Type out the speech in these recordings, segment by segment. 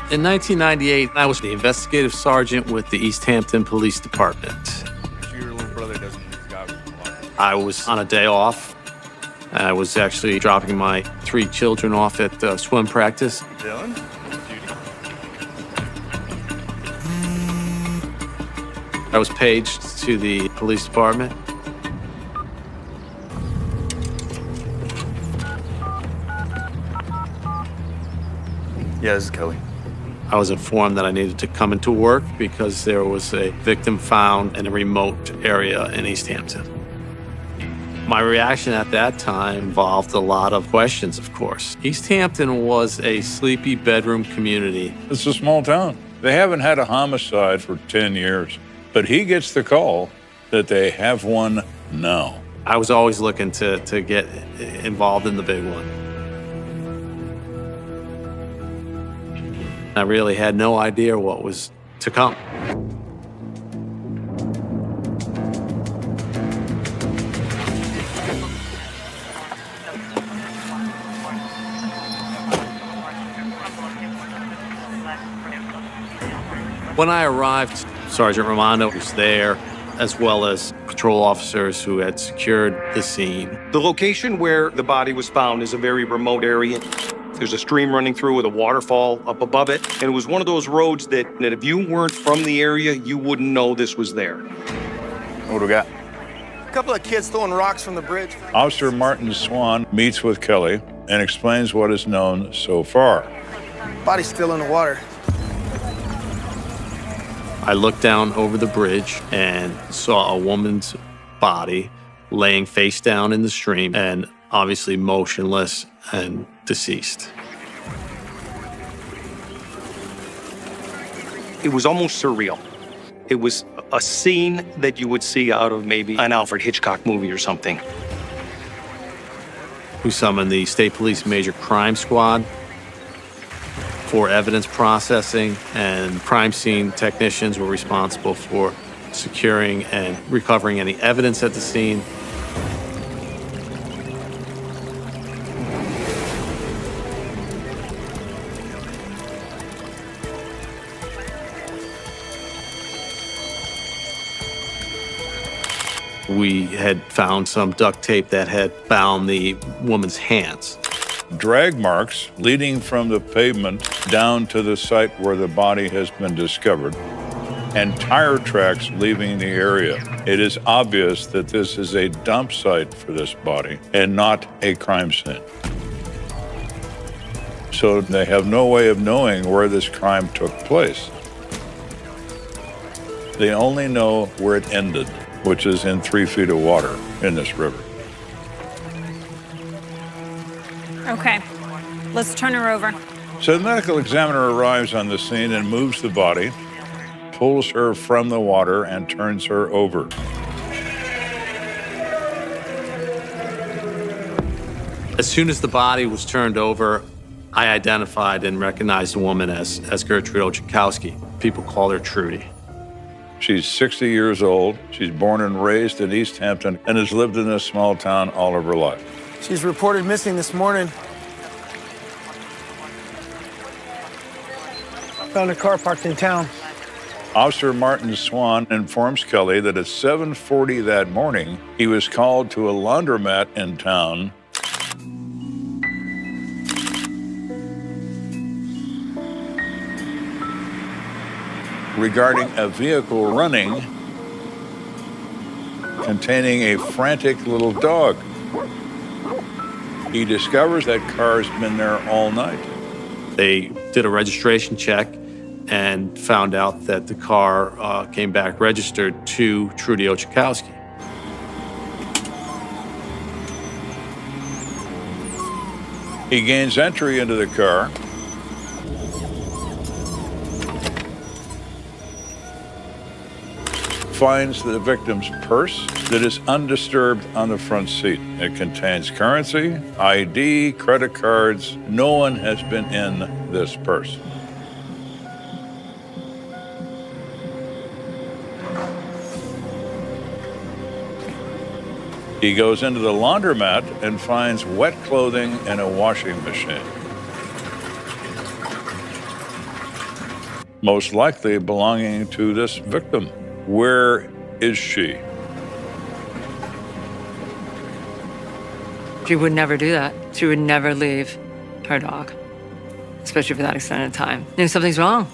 In 1998, I was the investigative sergeant with the East Hampton Police Department. Your little brother doesn't use goggles a lot. I was on a day off. I was actually dropping my 3 children off at swim practice. Dylan? I was paged to the police department. Yeah, this is Kelly. I was informed that I needed to come into work because there was a victim found in a remote area in East Hampton. My reaction at that time involved a lot of questions, of course. East Hampton was a sleepy bedroom community. It's a small town. They haven't had a homicide for 10 years, but he gets the call that they have one now. I was always looking to get involved in the big one. I really had no idea what was to come. When I arrived, Sergeant Romano was there, as well as patrol officers who had secured the scene. The location where the body was found is a very remote area. There's a stream running through with a waterfall up above it. And it was one of those roads that if you weren't from the area, you wouldn't know this was there. What do we got? A couple of kids throwing rocks from the bridge. Officer Martin Swan meets with Kelly and explains what is known so far. Body's still in the water. I looked down over the bridge and saw a woman's body laying face down in the stream and obviously motionless and deceased. It was almost surreal. It was a scene that you would see out of maybe an Alfred Hitchcock movie or something. We summoned the State Police Major Crime Squad for evidence processing, and crime scene technicians were responsible for securing and recovering any evidence at the scene. We had found some duct tape that had bound the woman's hands. Drag marks leading from the pavement down to the site where the body has been discovered, and tire tracks leaving the area. It is obvious that this is a dump site for this body and not a crime scene. So they have no way of knowing where this crime took place. They only know where it ended, which is in 3 feet of water in this river. Okay, let's turn her over. So the medical examiner arrives on the scene and moves the body, pulls her from the water, and turns her over. As soon as the body was turned over, I identified and recognized the woman as Gertrude Ochakowski. People call her Trudy. She's 60 years old. She's born and raised in East Hampton and has lived in this small town all of her life. She's reported missing this morning. Found a car parked in town. Officer Martin Swan informs Kelly that at 7:40 that morning, he was called to a laundromat in town regarding a vehicle running containing a frantic little dog. He discovers that car's been there all night. They did a registration check and found out that the car came back registered to Trudy Ochakowski. He gains entry into the car, finds the victim's purse that is undisturbed on the front seat. It contains currency, ID, credit cards. No one has been in this purse. He goes into the laundromat and finds wet clothing and a washing machine. most likely belonging to this victim. Where is she? She would never do that. She would never leave her dog, especially for that extended time. Knew something's wrong.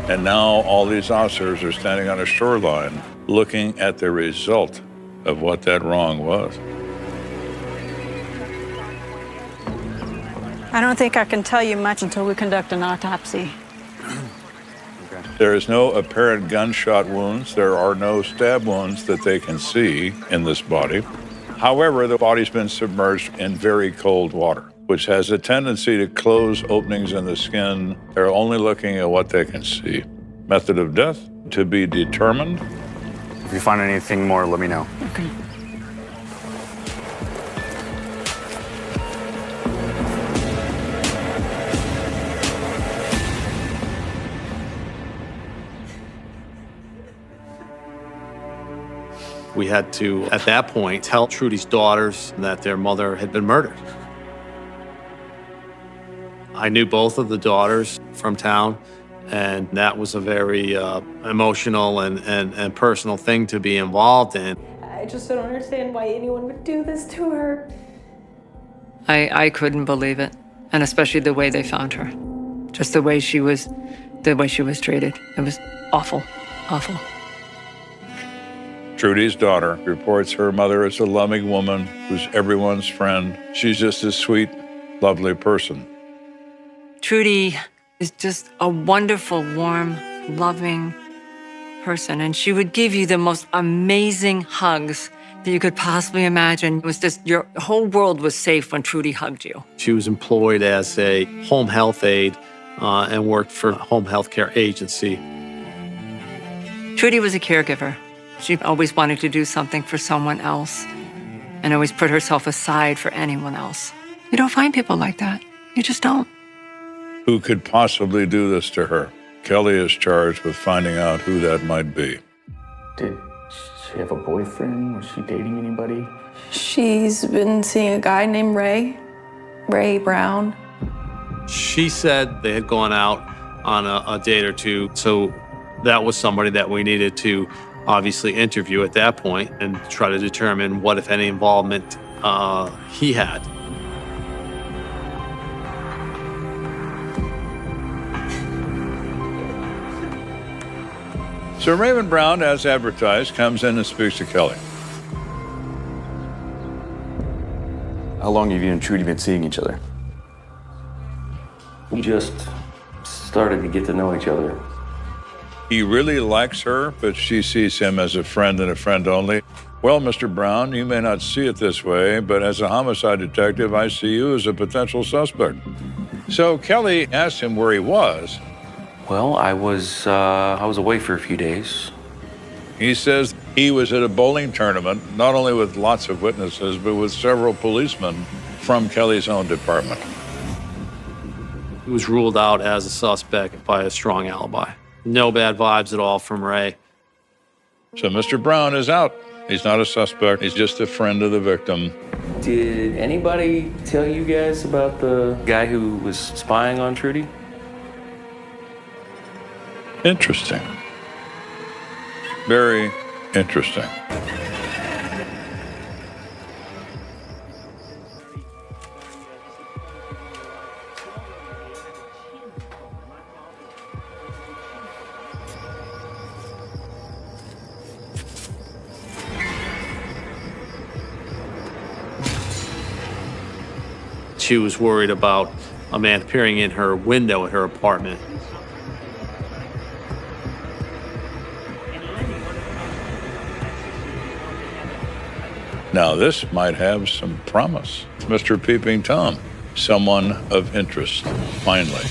And now all these officers are standing on a shoreline looking at the result of what that wrong was. I don't think I can tell you much until we conduct an autopsy. There is no apparent gunshot wounds. There are no stab wounds that they can see in this body. However, the body's been submerged in very cold water, which has a tendency to close openings in the skin. They're only looking at what they can see. Method of death to be determined. If you find anything more, let me know. Okay. We had to, at that point, tell Trudy's daughters that their mother had been murdered. I knew both of the daughters from town, and that was a very emotional and personal thing to be involved in. I just don't understand why anyone would do this to her. I couldn't believe it, and especially the way they found her. Just the way she was treated. It was awful, awful. Trudy's daughter reports her mother is a loving woman who's everyone's friend. She's just a sweet, lovely person. Trudy is just a wonderful, warm, loving person, and she would give you the most amazing hugs that you could possibly imagine. It was just, your whole world was safe when Trudy hugged you. She was employed as a home health aide and worked for a home health care agency. Trudy was a caregiver. She always wanted to do something for someone else and always put herself aside for anyone else. You don't find people like that. You just don't. Who could possibly do this to her? Kelly is charged with finding out who that might be. Did she have a boyfriend? Was she dating anybody? She's been seeing a guy named Ray Brown. She said they had gone out on a date or two, so that was somebody that we needed to obviously interview at that point and try to determine what, if any, involvement he had. So Raymond Brown, as advertised, comes in and speaks to Kelly. How long have you and Trudy been seeing each other? We just started to get to know each other. He really likes her, but she sees him as a friend and a friend only. Well, Mr. Brown, you may not see it this way, but as a homicide detective, I see you as a potential suspect. So Kelly asked him where he was. Well, I was away for a few days. He says he was at a bowling tournament, not only with lots of witnesses, but with several policemen from Kelly's own department. He was ruled out as a suspect by a strong alibi. No bad vibes at all from Ray. So Mr. Brown is out. He's not a suspect. He's just a friend of the victim. Did anybody tell you guys about the guy who was spying on Trudy? Interesting. Very interesting. She was worried about a man appearing in her window at her apartment. Now, this might have some promise. Mr. Peeping Tom, someone of interest, finally.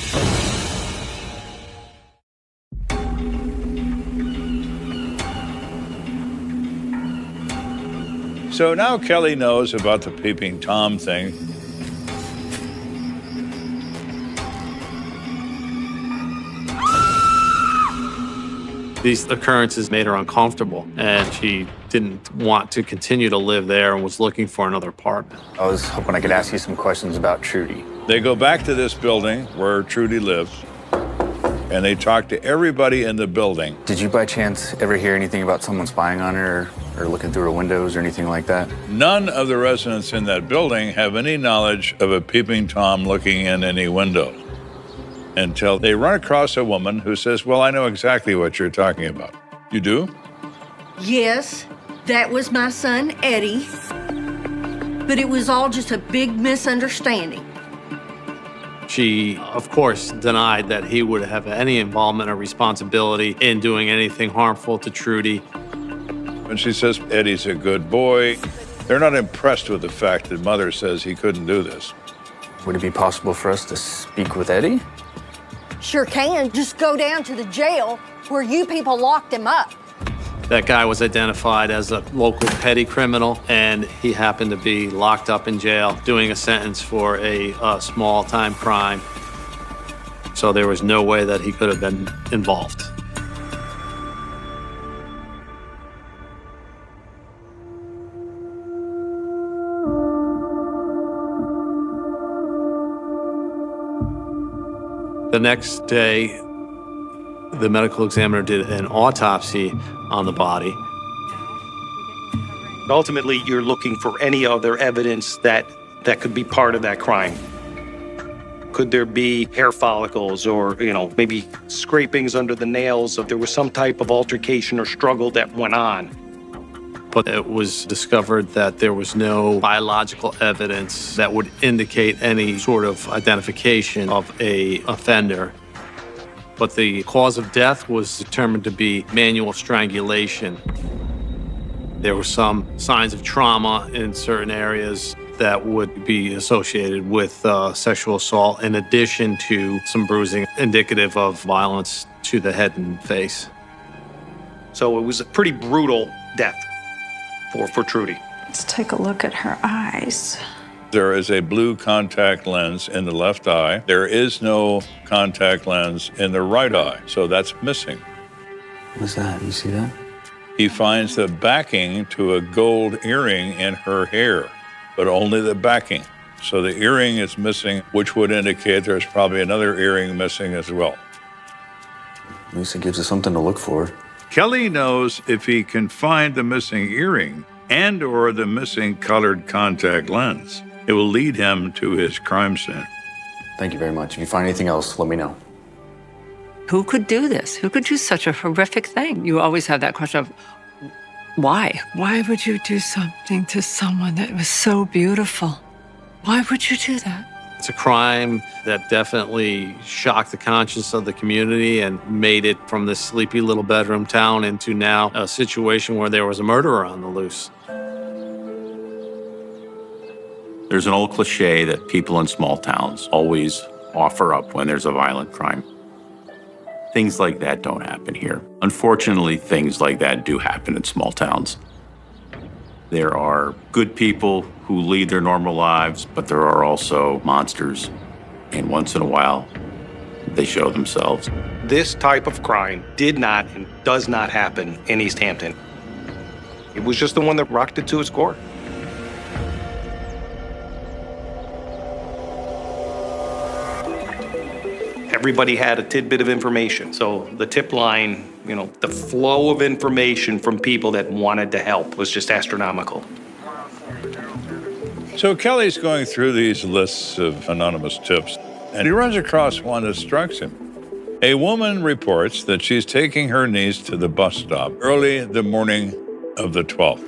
So now Kelly knows about the Peeping Tom thing. These occurrences made her uncomfortable, and she didn't want to continue to live there and was looking for another apartment. I was hoping I could ask you some questions about Trudy. They go back to this building where Trudy lived, and they talk to everybody in the building. Did you by chance ever hear anything about someone spying on her or looking through her windows or anything like that? None of the residents in that building have any knowledge of a peeping Tom looking in any window until they run across a woman who says, well, I know exactly what you're talking about. You do? Yes, that was my son, Eddie. But it was all just a big misunderstanding. She, of course, denied that he would have any involvement or responsibility in doing anything harmful to Trudy. And she says, Eddie's a good boy. They're not impressed with the fact that Mother says he couldn't do this. Would it be possible for us to speak with Eddie? Sure can. Just go down to the jail where you people locked him up. That guy was identified as a local petty criminal, and he happened to be locked up in jail doing a sentence for a small-time crime. So there was no way that he could have been involved. The next day, the medical examiner did an autopsy on the body. Ultimately, you're looking for any other evidence that could be part of that crime. Could there be hair follicles or, maybe scrapings under the nails if there was some type of altercation or struggle that went on? But it was discovered that there was no biological evidence that would indicate any sort of identification of an offender. But the cause of death was determined to be manual strangulation. There were some signs of trauma in certain areas that would be associated with sexual assault, in addition to some bruising indicative of violence to the head and face. So it was a pretty brutal death for Trudy. Let's take a look at her eyes. There is a blue contact lens in the left eye. There is no contact lens in the right eye, so that's missing. What's that? You see that? He finds the backing to a gold earring in her hair, but only the backing. So the earring is missing, which would indicate there's probably another earring missing as well. At least it gives us something to look for. Kelly knows if he can find the missing earring and or the missing colored contact lens, it will lead him to his crime scene. Thank you very much. If you find anything else, let me know. Who could do this? Who could do such a horrific thing? You always have that question of, why? Why would you do something to someone that was so beautiful? Why would you do that? It's a crime that definitely shocked the conscience of the community and made it from this sleepy little bedroom town into now a situation where there was a murderer on the loose. There's an old cliche that people in small towns always offer up when there's a violent crime. Things like that don't happen here. Unfortunately, things like that do happen in small towns. There are good people who lead their normal lives, but there are also monsters. And once in a while, they show themselves. This type of crime did not and does not happen in East Hampton. It was just the one that rocked it to its core. Everybody had a tidbit of information. So the tip line, the flow of information from people that wanted to help was just astronomical. So Kelly's going through these lists of anonymous tips, and he runs across one that strikes him. A woman reports that she's taking her niece to the bus stop early the morning of the 12th.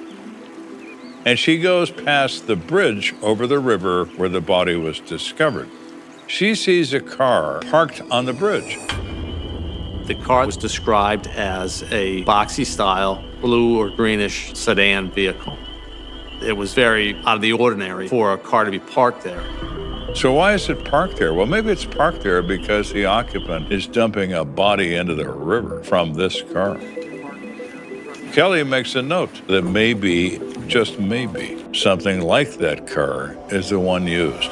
And she goes past the bridge over the river where the body was discovered. She sees a car parked on the bridge. The car was described as a boxy-style, blue or greenish sedan vehicle. It was very out of the ordinary for a car to be parked there. So why is it parked there? Well, maybe it's parked there because the occupant is dumping a body into the river from this car. Kelly makes a note that maybe, just maybe, something like that car is the one used.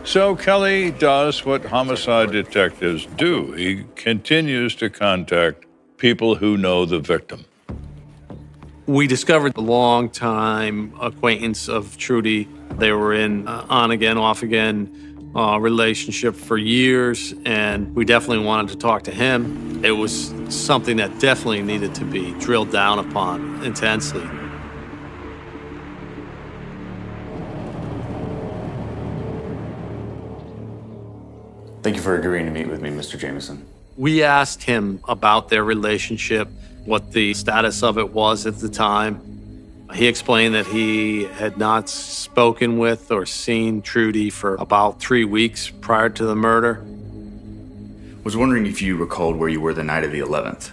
So Kelly does what homicide detectives do. He continues to contact people who know the victim. We discovered a long-time acquaintance of Trudy. They were in on again, off again relationship for years, and we definitely wanted to talk to him. It was something that definitely needed to be drilled down upon intensely. Thank you for agreeing to meet with me, Mr. Jameson. We asked him about their relationship, what the status of it was at the time. He explained that he had not spoken with or seen Trudy for about 3 weeks prior to the murder. Was wondering if you recalled where you were the night of the 11th.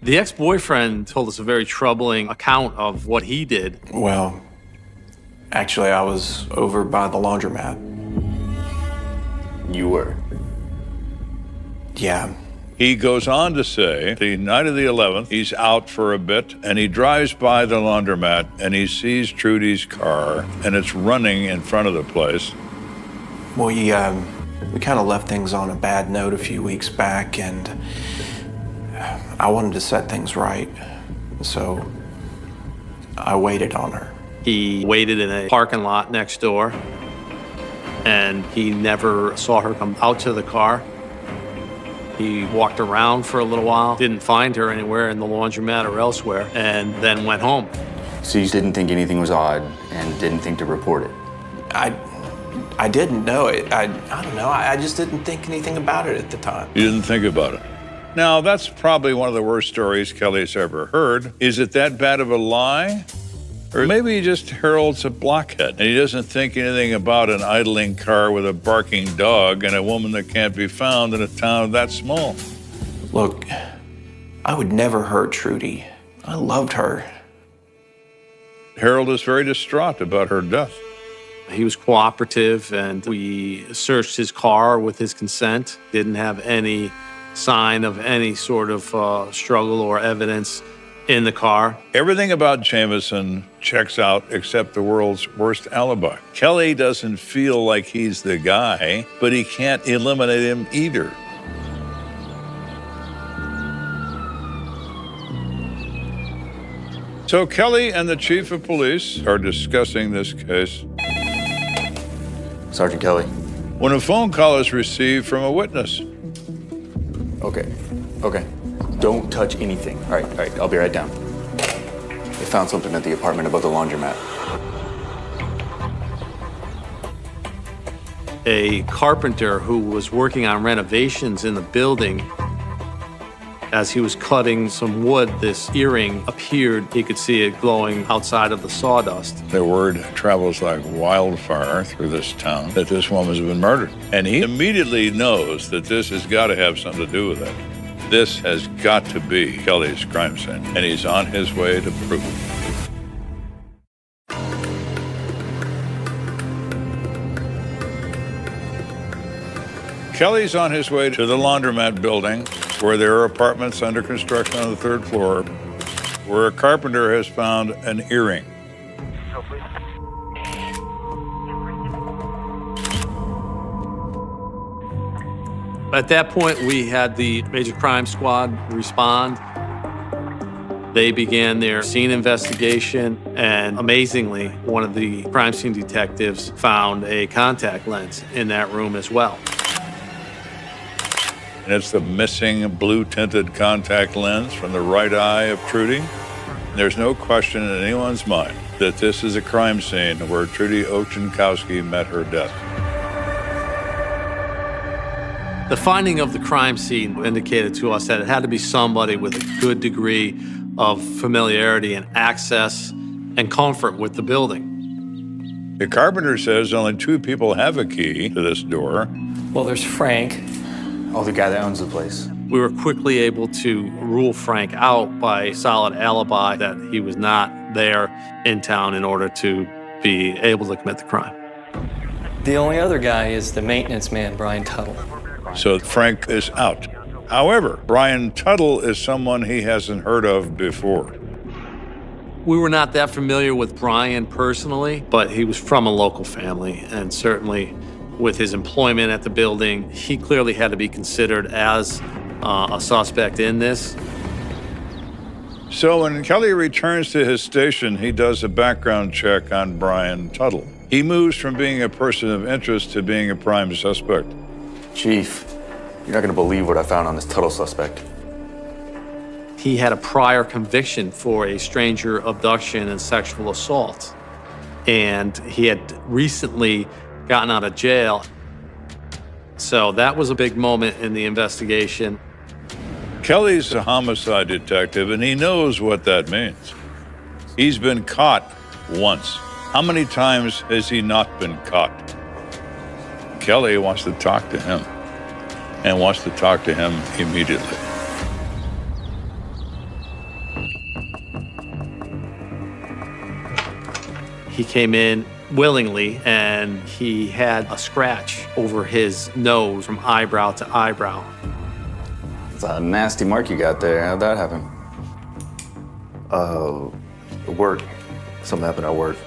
The ex-boyfriend told us a very troubling account of what he did. Well, actually, I was over by the laundromat. You were? Yeah. He goes on to say, the night of the 11th, he's out for a bit, and he drives by the laundromat, and he sees Trudy's car, and it's running in front of the place. Well, we kind of left things on a bad note a few weeks back, and I wanted to set things right, so I waited on her. He waited in a parking lot next door, and he never saw her come out to the car. He walked around for a little while, didn't find her anywhere in the laundromat or elsewhere, and then went home. So you didn't think anything was odd and didn't think to report it? I didn't know it. I don't know. I just didn't think anything about it at the time. You didn't think about it. Now, that's probably one of the worst stories Kelly's ever heard. Is it that bad of a lie? Or maybe just Harold's a blockhead, and he doesn't think anything about an idling car with a barking dog and a woman that can't be found in a town that small. Look, I would never hurt Trudy. I loved her. Harold is very distraught about her death. He was cooperative, and we searched his car with his consent. Didn't have any sign of any sort of struggle or evidence in the car. Everything about Jameson checks out except the world's worst alibi. Kelly doesn't feel like he's the guy, but he can't eliminate him either. So Kelly and the chief of police are discussing this case. Sergeant Kelly. When a phone call is received from a witness. Okay. Don't touch anything. All right, I'll be right down. They found something at the apartment above the laundromat. A carpenter who was working on renovations in the building, as he was cutting some wood, this earring appeared. He could see it glowing outside of the sawdust. The word travels like wildfire through this town that this woman's been murdered. And he immediately knows that this has got to have something to do with it. This has got to be Kelly's crime scene, and he's on his way to prove it. Kelly's on his way to the laundromat building, where there are apartments under construction on the 3rd floor, where a carpenter has found an earring. At that point, we had the Major Crime Squad respond. They began their scene investigation, and amazingly, one of the crime scene detectives found a contact lens in that room as well. And it's the missing blue-tinted contact lens from the right eye of Trudy. There's no question in anyone's mind that this is a crime scene where Trudy Ochenkowski met her death. The finding of the crime scene indicated to us that it had to be somebody with a good degree of familiarity and access and comfort with the building. The carpenter says only 2 people have a key to this door. Well, there's Frank. The guy that owns the place. We were quickly able to rule Frank out by solid alibi that he was not there in town in order to be able to commit the crime. The only other guy is the maintenance man, Brian Tuttle. So Frank is out. However, Brian Tuttle is someone he hasn't heard of before. We were not that familiar with Brian personally, but he was from a local family, and certainly with his employment at the building, he clearly had to be considered as a suspect in this. So when Kelly returns to his station, he does a background check on Brian Tuttle. He moves from being a person of interest to being a prime suspect. Chief, you're not gonna believe what I found on this Tuttle suspect. He had a prior conviction for a stranger abduction and sexual assault. And he had recently gotten out of jail. So that was a big moment in the investigation. Kelly's a homicide detective, and he knows what that means. He's been caught once. How many times has he not been caught? Kelly wants to talk to him, and wants to talk to him immediately. He came in willingly, and he had a scratch over his nose from eyebrow to eyebrow. It's a nasty mark you got there. How'd that happen? Work. Something happened at work.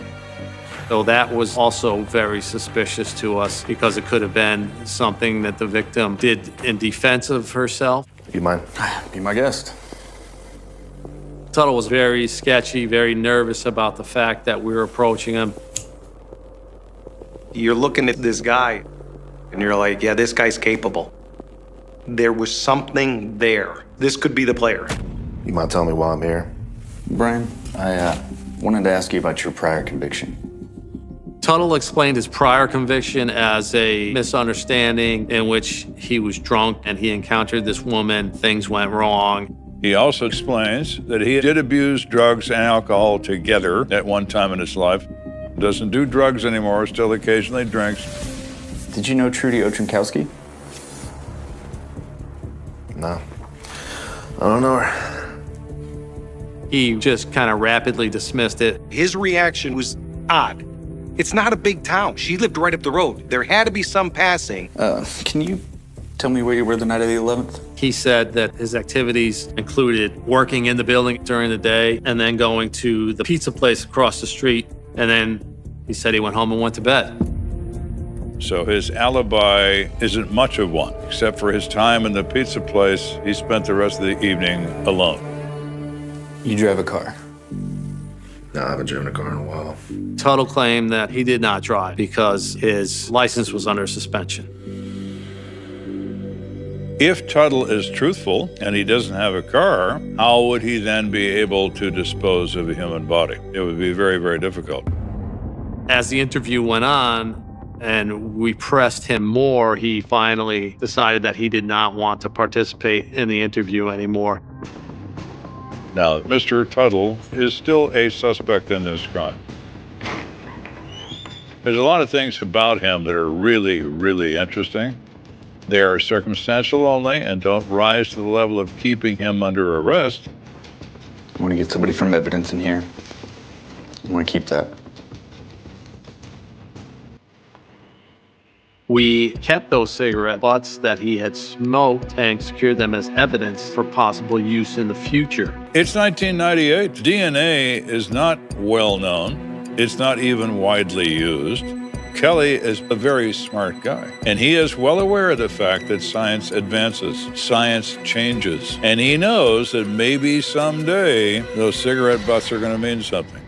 So that was also very suspicious to us because it could have been something that the victim did in defense of herself. You mind? Be my guest. Tuttle was very sketchy, very nervous about the fact that we were approaching him. You're looking at this guy, and you're like, yeah, this guy's capable. There was something there. This could be the player. You mind telling me why I'm here? Brian, I wanted to ask you about your prior conviction. Tuttle explained his prior conviction as a misunderstanding in which he was drunk and he encountered this woman, things went wrong. He also explains that he did abuse drugs and alcohol together at one time in his life. Doesn't do drugs anymore, still occasionally drinks. Did you know Trudy Ochenkowski? No. I don't know her. He just kind of rapidly dismissed it. His reaction was odd. It's not a big town. She lived right up the road. There had to be some passing. Can you tell me where you were the night of the 11th? He said that his activities included working in the building during the day and then going to the pizza place across the street. And then he said he went home and went to bed. So his alibi isn't much of one, except for his time in the pizza place. He spent the rest of the evening alone. You drive a car? No, I haven't driven a car in a while. Tuttle claimed that he did not drive because his license was under suspension. If Tuttle is truthful and he doesn't have a car, how would he then be able to dispose of a human body? It would be very, very difficult. As the interview went on and we pressed him more, he finally decided that he did not want to participate in the interview anymore. Now, Mr. Tuttle is still a suspect in this crime. There's a lot of things about him that are really, really interesting. They are circumstantial only and don't rise to the level of keeping him under arrest. I want to get somebody from evidence in here. I want to keep that. We kept those cigarette butts that he had smoked and secured them as evidence for possible use in the future. It's 1998. DNA is not well known. It's not even widely used. Kelly is a very smart guy, and he is well aware of the fact that science advances, science changes, and he knows that maybe someday those cigarette butts are going to mean something.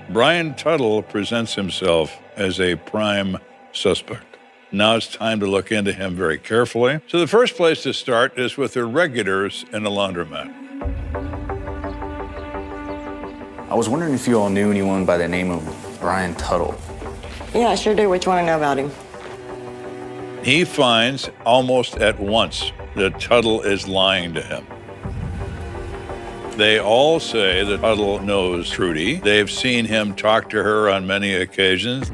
Brian Tuttle presents himself as a prime suspect. Now it's time to look into him very carefully. So the first place to start is with the regulars in a laundromat. I was wondering if you all knew anyone by the name of Brian Tuttle. Yeah, I sure do. What you want to know about him? He finds almost at once that Tuttle is lying to him. They all say that Tuttle knows Trudy. They've seen him talk to her on many occasions.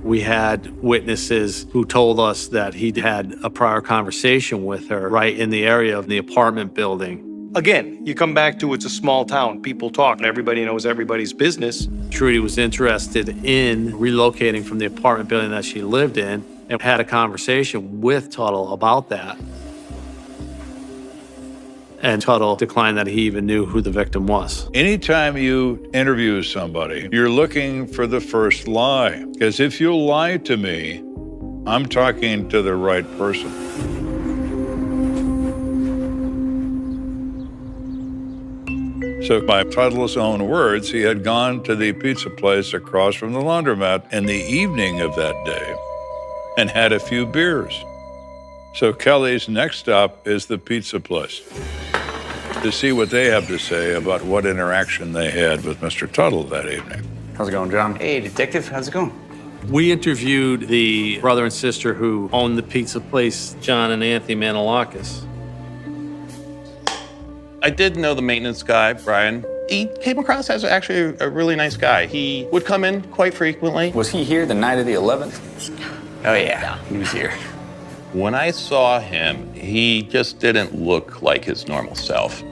We had witnesses who told us that he'd had a prior conversation with her right in the area of the apartment building. Again, you come back to it's a small town. People talk, and everybody knows everybody's business. Trudy was interested in relocating from the apartment building that she lived in and had a conversation with Tuttle about that. And Tuttle declined that he even knew who the victim was. Anytime you interview somebody, you're looking for the first lie. Because if you lie to me, I'm talking to the right person. So by Tuttle's own words, he had gone to the pizza place across from the laundromat in the evening of that day and had a few beers. So Kelly's next stop is the pizza place to see what they have to say about what interaction they had with Mr. Tuttle that evening. How's it going, John? Hey, detective, how's it going? We interviewed the brother and sister who owned the pizza place, John and Anthony Manolakis. I did know the maintenance guy, Brian. He came across as actually a really nice guy. He would come in quite frequently. Was he here the night of the 11th? Oh, yeah, he was here. When I saw him, he just didn't look like his normal self.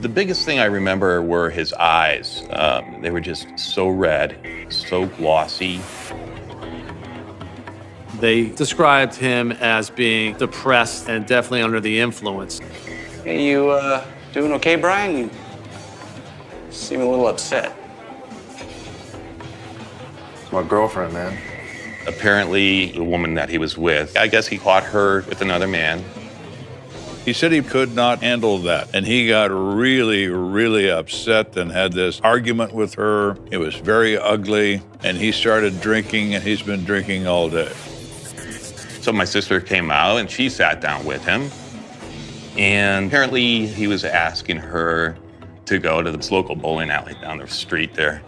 The biggest thing I remember were his eyes. They were just so red, so glossy. They described him as being depressed and definitely under the influence. Hey, you doing okay, Brian? You seem a little upset. It's my girlfriend, man. Apparently, the woman that he was with, I guess he caught her with another man. He said he could not handle that, and he got really, really upset and had this argument with her. It was very ugly, and he started drinking, and he's been drinking all day. So my sister came out, and she sat down with him. And apparently, he was asking her to go to this local bowling alley down the street there.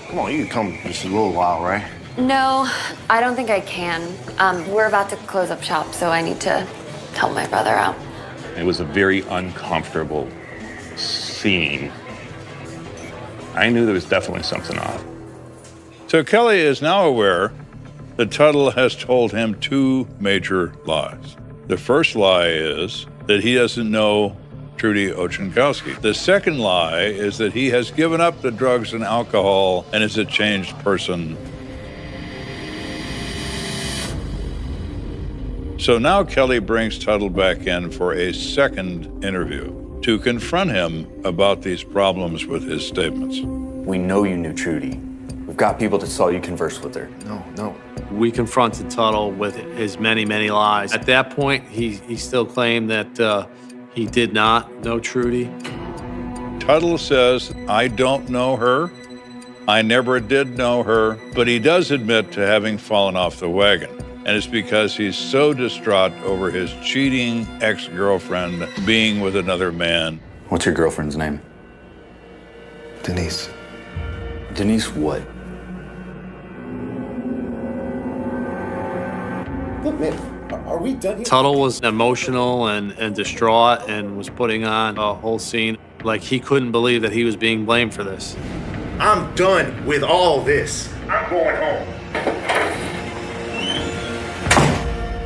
Come on, you can come just a little while, right? No, I don't think I can. We're about to close up shop, so I need to help my brother out. It was a very uncomfortable scene. I knew there was definitely something off. So Kelly is now aware that Tuttle has told him two major lies. The first lie is that he doesn't know Trudy Ochenkowski. The second lie is that he has given up the drugs and alcohol and is a changed person. So now Kelly brings Tuttle back in for a second interview to confront him about these problems with his statements. We know you knew Trudy. We've got people that saw you converse with her. No. We confronted Tuttle with his many, many lies. At that point, he still claimed that he did not know Trudy. Tuttle says, I don't know her. I never did know her, but he does admit to having fallen off the wagon. And it's because he's so distraught over his cheating ex-girlfriend being with another man. What's your girlfriend's name? Denise. Denise what? Look, man, are we done here? Tuttle was emotional and distraught and was putting on a whole scene like he couldn't believe that he was being blamed for this. I'm done with all this. I'm going home.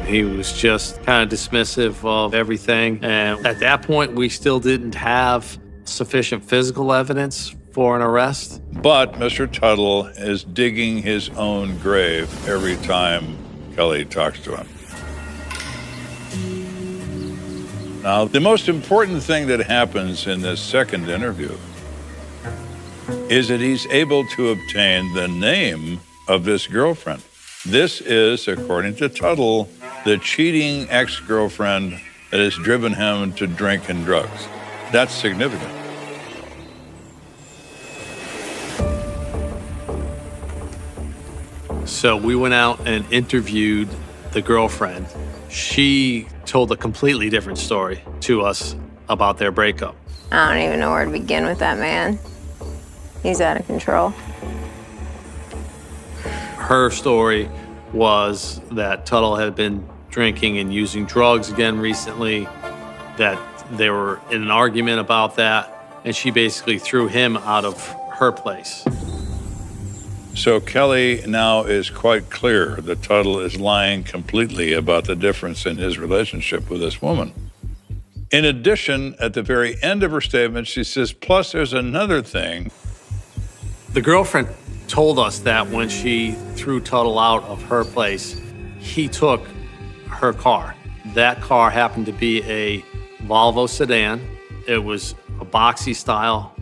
He was just kind of dismissive of everything. And at that point, we still didn't have sufficient physical evidence for an arrest. But Mr. Tuttle is digging his own grave every time Kelly talks to him. Now, the most important thing that happens in this second interview is that he's able to obtain the name of this girlfriend. This is, according to Tuttle, the cheating ex-girlfriend that has driven him to drink and drugs. That's significant. So we went out and interviewed the girlfriend. She told a completely different story to us about their breakup. I don't even know where to begin with that man. He's out of control. Her story was that Tuttle had been drinking and using drugs again recently, that they were in an argument about that, and she basically threw him out of her place. So Kelly now is quite clear that Tuttle is lying completely about the difference in his relationship with this woman. In addition, at the very end of her statement, she says, plus there's another thing The girlfriend told us that when she threw Tuttle out of her place, he took her car. That car happened to be a Volvo sedan. It was a boxy style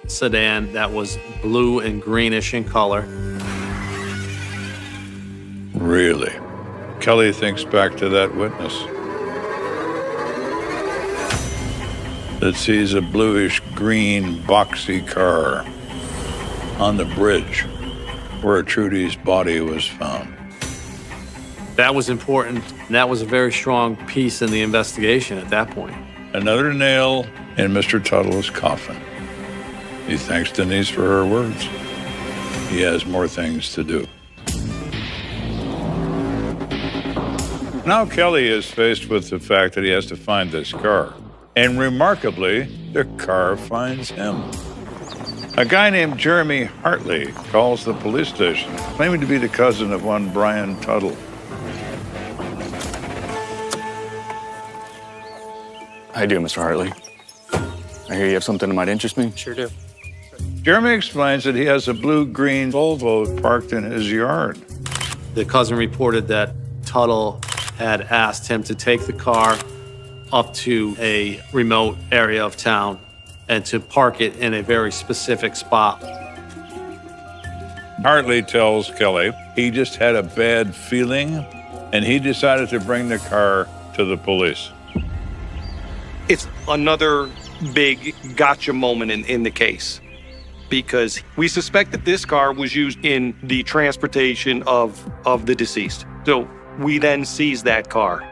sedan that was blue and greenish in color. Really? Kelly thinks back to that witness that sees a bluish-green boxy car on the bridge where Trudy's body was found. That was important. That was a very strong piece in the investigation at that point. Another nail in Mr. Tuttle's coffin. He thanks Denise for her words. He has more things to do. Now Kelly is faced with the fact that he has to find this car. And remarkably, the car finds him. A guy named Jeremy Hartley calls the police station, claiming to be the cousin of one Brian Tuttle. How you doing, Mr. Hartley? I hear you have something that might interest me. Sure do. Jeremy explains that he has a blue-green Volvo parked in his yard. The cousin reported that Tuttle had asked him to take the car up to a remote area of town and to park it in a very specific spot. Hartley tells Kelly he just had a bad feeling and he decided to bring the car to the police. It's another big gotcha moment in the case, because we suspect that this car was used in the transportation of the deceased. So we then seize that car.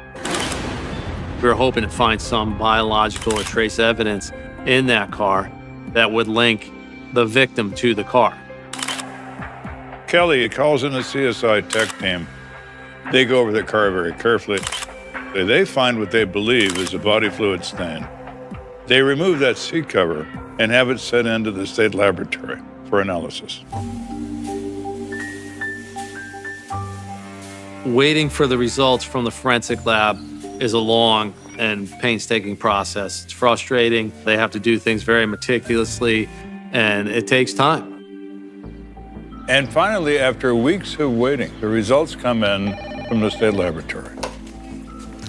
We were hoping to find some biological or trace evidence in that car that would link the victim to the car. Kelly calls in a CSI tech team. They go over the car very carefully. They find what they believe is a body fluid stain. They remove that seat cover and have it sent into the state laboratory for analysis. Waiting for the results from the forensic lab is a long and painstaking process. It's frustrating. They have to do things very meticulously, and it takes time. And finally, after weeks of waiting, the results come in from the state laboratory.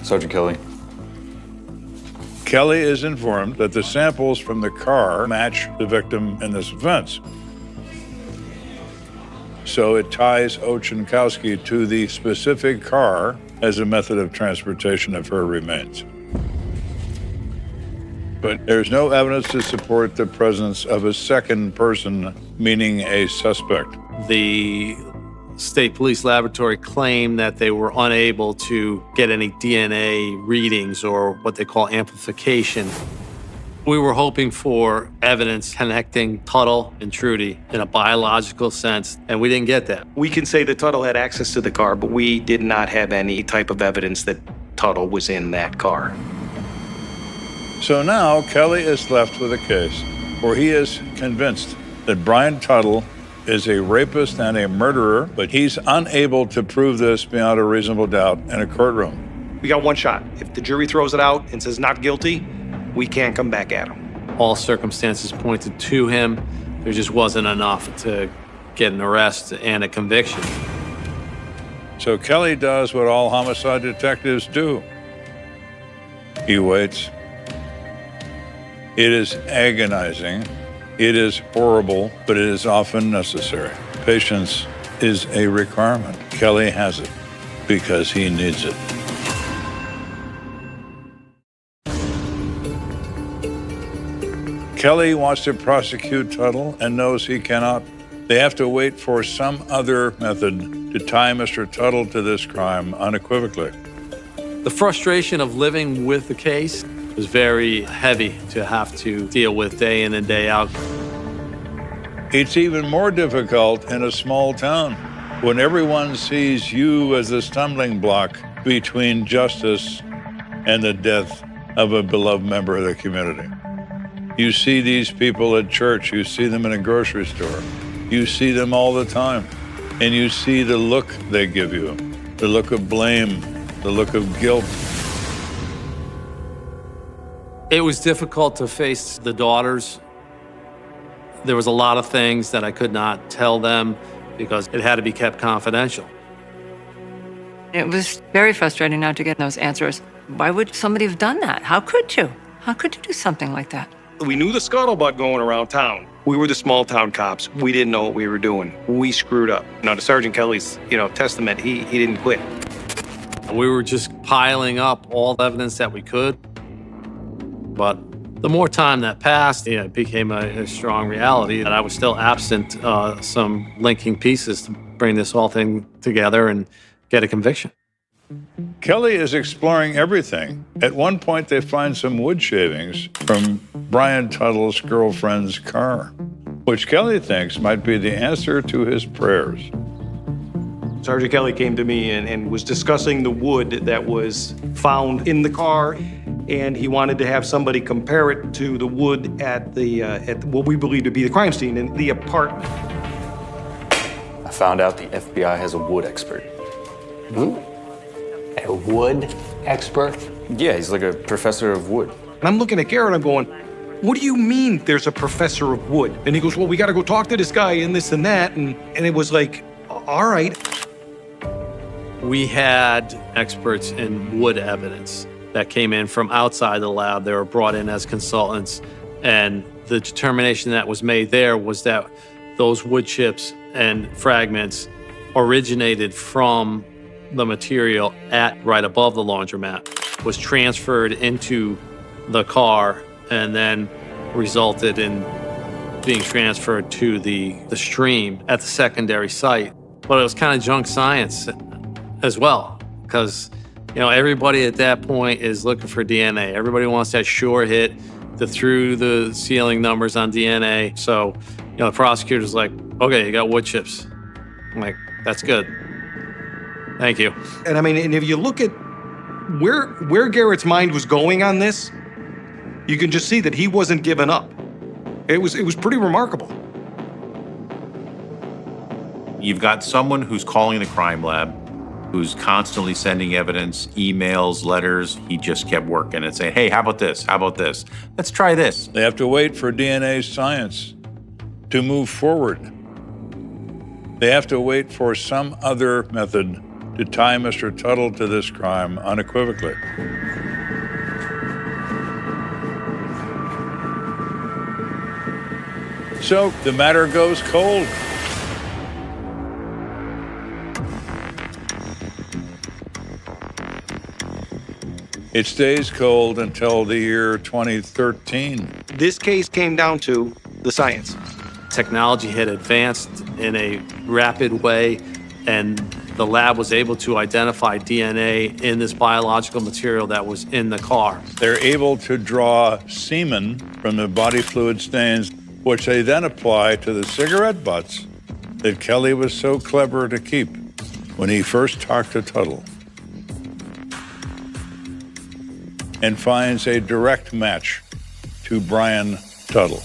Sergeant Kelly. Kelly is informed that the samples from the car match the victim in this offense. So it ties Ochenkowski to the specific car as a method of transportation of her remains. But there's no evidence to support the presence of a second person, meaning a suspect. The state police laboratory claimed that they were unable to get any DNA readings or what they call amplification. We were hoping for evidence connecting Tuttle and Trudy in a biological sense, and we didn't get that. We can say that Tuttle had access to the car, but we did not have any type of evidence that Tuttle was in that car. So now Kelly is left with a case where he is convinced that Brian Tuttle is a rapist and a murderer, but he's unable to prove this beyond a reasonable doubt in a courtroom. We got one shot. If the jury throws it out and says not guilty, we can't come back at him. All circumstances pointed to him. There just wasn't enough to get an arrest and a conviction. So Kelly does what all homicide detectives do. He waits. It is agonizing. It is horrible, but it is often necessary. Patience is a requirement. Kelly has it because he needs it. Kelly wants to prosecute Tuttle and knows he cannot. They have to wait for some other method to tie Mr. Tuttle to this crime unequivocally. The frustration of living with the case was very heavy to have to deal with day in and day out. It's even more difficult in a small town when everyone sees you as the stumbling block between justice and the death of a beloved member of the community. You see these people at church, you see them in a grocery store, you see them all the time, and you see the look they give you, the look of blame, the look of guilt. It was difficult to face the daughters. There was a lot of things that I could not tell them because it had to be kept confidential. It was very frustrating not to get those answers. Why would somebody have done that? How could you? How could you do something like that? We knew the scuttlebutt going around town. We were the small town cops. We didn't know what we were doing. We screwed up. Now, to Sergeant Kelly's, testament, he didn't quit. We were just piling up all the evidence that we could. But the more time that passed, it became a strong reality that I was still absent some linking pieces to bring this whole thing together and get a conviction. Kelly is exploring everything. At one point, they find some wood shavings from Brian Tuttle's girlfriend's car, which Kelly thinks might be the answer to his prayers. Sergeant Kelly came to me and was discussing the wood that was found in the car, and he wanted to have somebody compare it to the wood at what we believe to be the crime scene in the apartment. I found out the FBI has a wood expert. A wood expert? Yeah, he's like a professor of wood. And I'm looking at Garrett, I'm going, what do you mean there's a professor of wood? And he goes, well, we got to go talk to this guy and this and that. And it was like, all right. We had experts in wood evidence that came in from outside the lab. They were brought in as consultants. And the determination that was made there was that those wood chips and fragments originated from the material right above the laundromat, was transferred into the car, and then resulted in being transferred to the stream at the secondary site. But it was kind of junk science as well, because everybody at that point is looking for DNA. Everybody wants that sure hit, the through the ceiling numbers on DNA. So the prosecutor's like, okay, you got wood chips. I'm like, that's good. Thank you. And I mean, and if you look at where Garrett's mind was going on this, you can just see that he wasn't giving up. It was pretty remarkable. You've got someone who's calling the crime lab, who's constantly sending evidence, emails, letters. He just kept working and saying, hey, how about this? How about this? Let's try this. They have to wait for DNA science to move forward. They have to wait for some other method to tie Mr. Tuttle to this crime unequivocally. So the matter goes cold. It stays cold until the year 2013. This case came down to the science. Technology had advanced in a rapid way, and the lab was able to identify DNA in this biological material that was in the car. They're able to draw semen from the body fluid stains, which they then apply to the cigarette butts that Kelly was so clever to keep when he first talked to Tuttle, and finds a direct match to Brian Tuttle.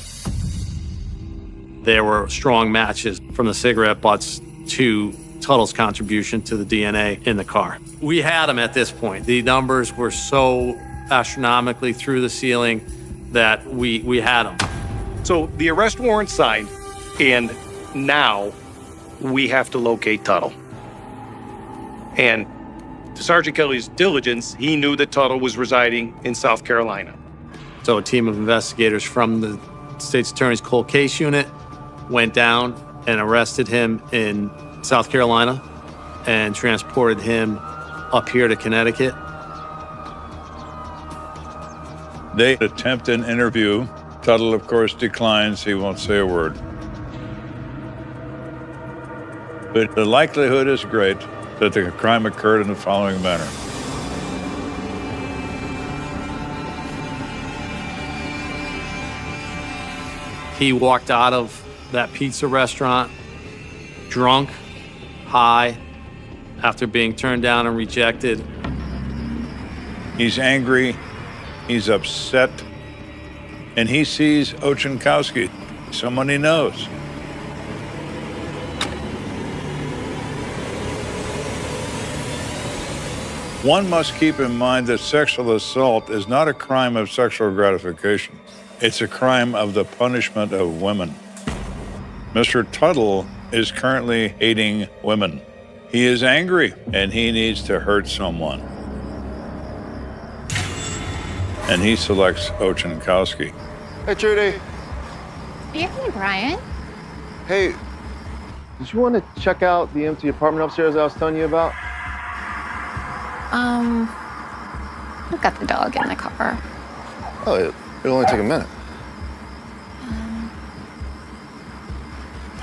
There were strong matches from the cigarette butts to Tuttle's contribution to the DNA in the car. We had them at this point. The numbers were so astronomically through the ceiling that we had them. So the arrest warrant signed, and now we have to locate Tuttle. And to Sergeant Kelly's diligence, he knew that Tuttle was residing in South Carolina. So a team of investigators from the State's Attorney's Cold Case Unit went down and arrested him in South Carolina and transported him up here to Connecticut. They attempt an interview. Tuttle, of course, declines. He won't say a word. But the likelihood is great that the crime occurred in the following manner. He walked out of that pizza restaurant drunk, high, after being turned down and rejected. He's angry, he's upset, and he sees Ochenkowski, someone he knows. One must keep in mind that sexual assault is not a crime of sexual gratification. It's a crime of the punishment of women. Mr. Tuttle is currently hating women. He is angry, and he needs to hurt someone. And he selects Ochenkowski. Hey, Trudy. Hey, Brian. Hey, did you want to check out the empty apartment upstairs I was telling you about? I've got the dog in the car. Oh, it'll only take a minute.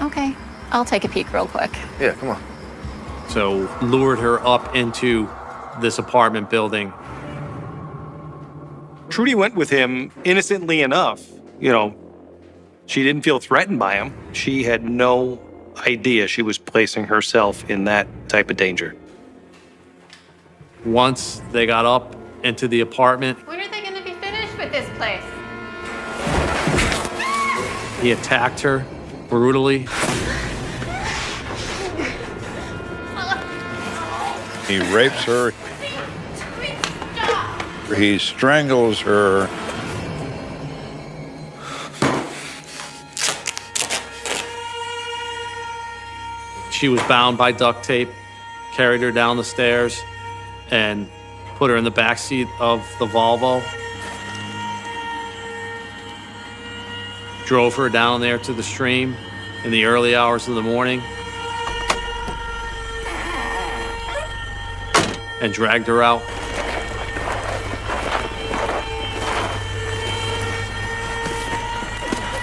Okay, I'll take a peek real quick. Yeah, come on. So lured her up into this apartment building. Trudy went with him innocently enough. You know, she didn't feel threatened by him. She had no idea she was placing herself in that type of danger. Once they got up into the apartment, When are they going to be finished with this place? he attacked her brutally. He rapes her. He strangles her. She was bound by duct tape, carried her down the stairs, and put her in the back seat of the Volvo. Drove her down there to the stream in the early hours of the morning and dragged her out.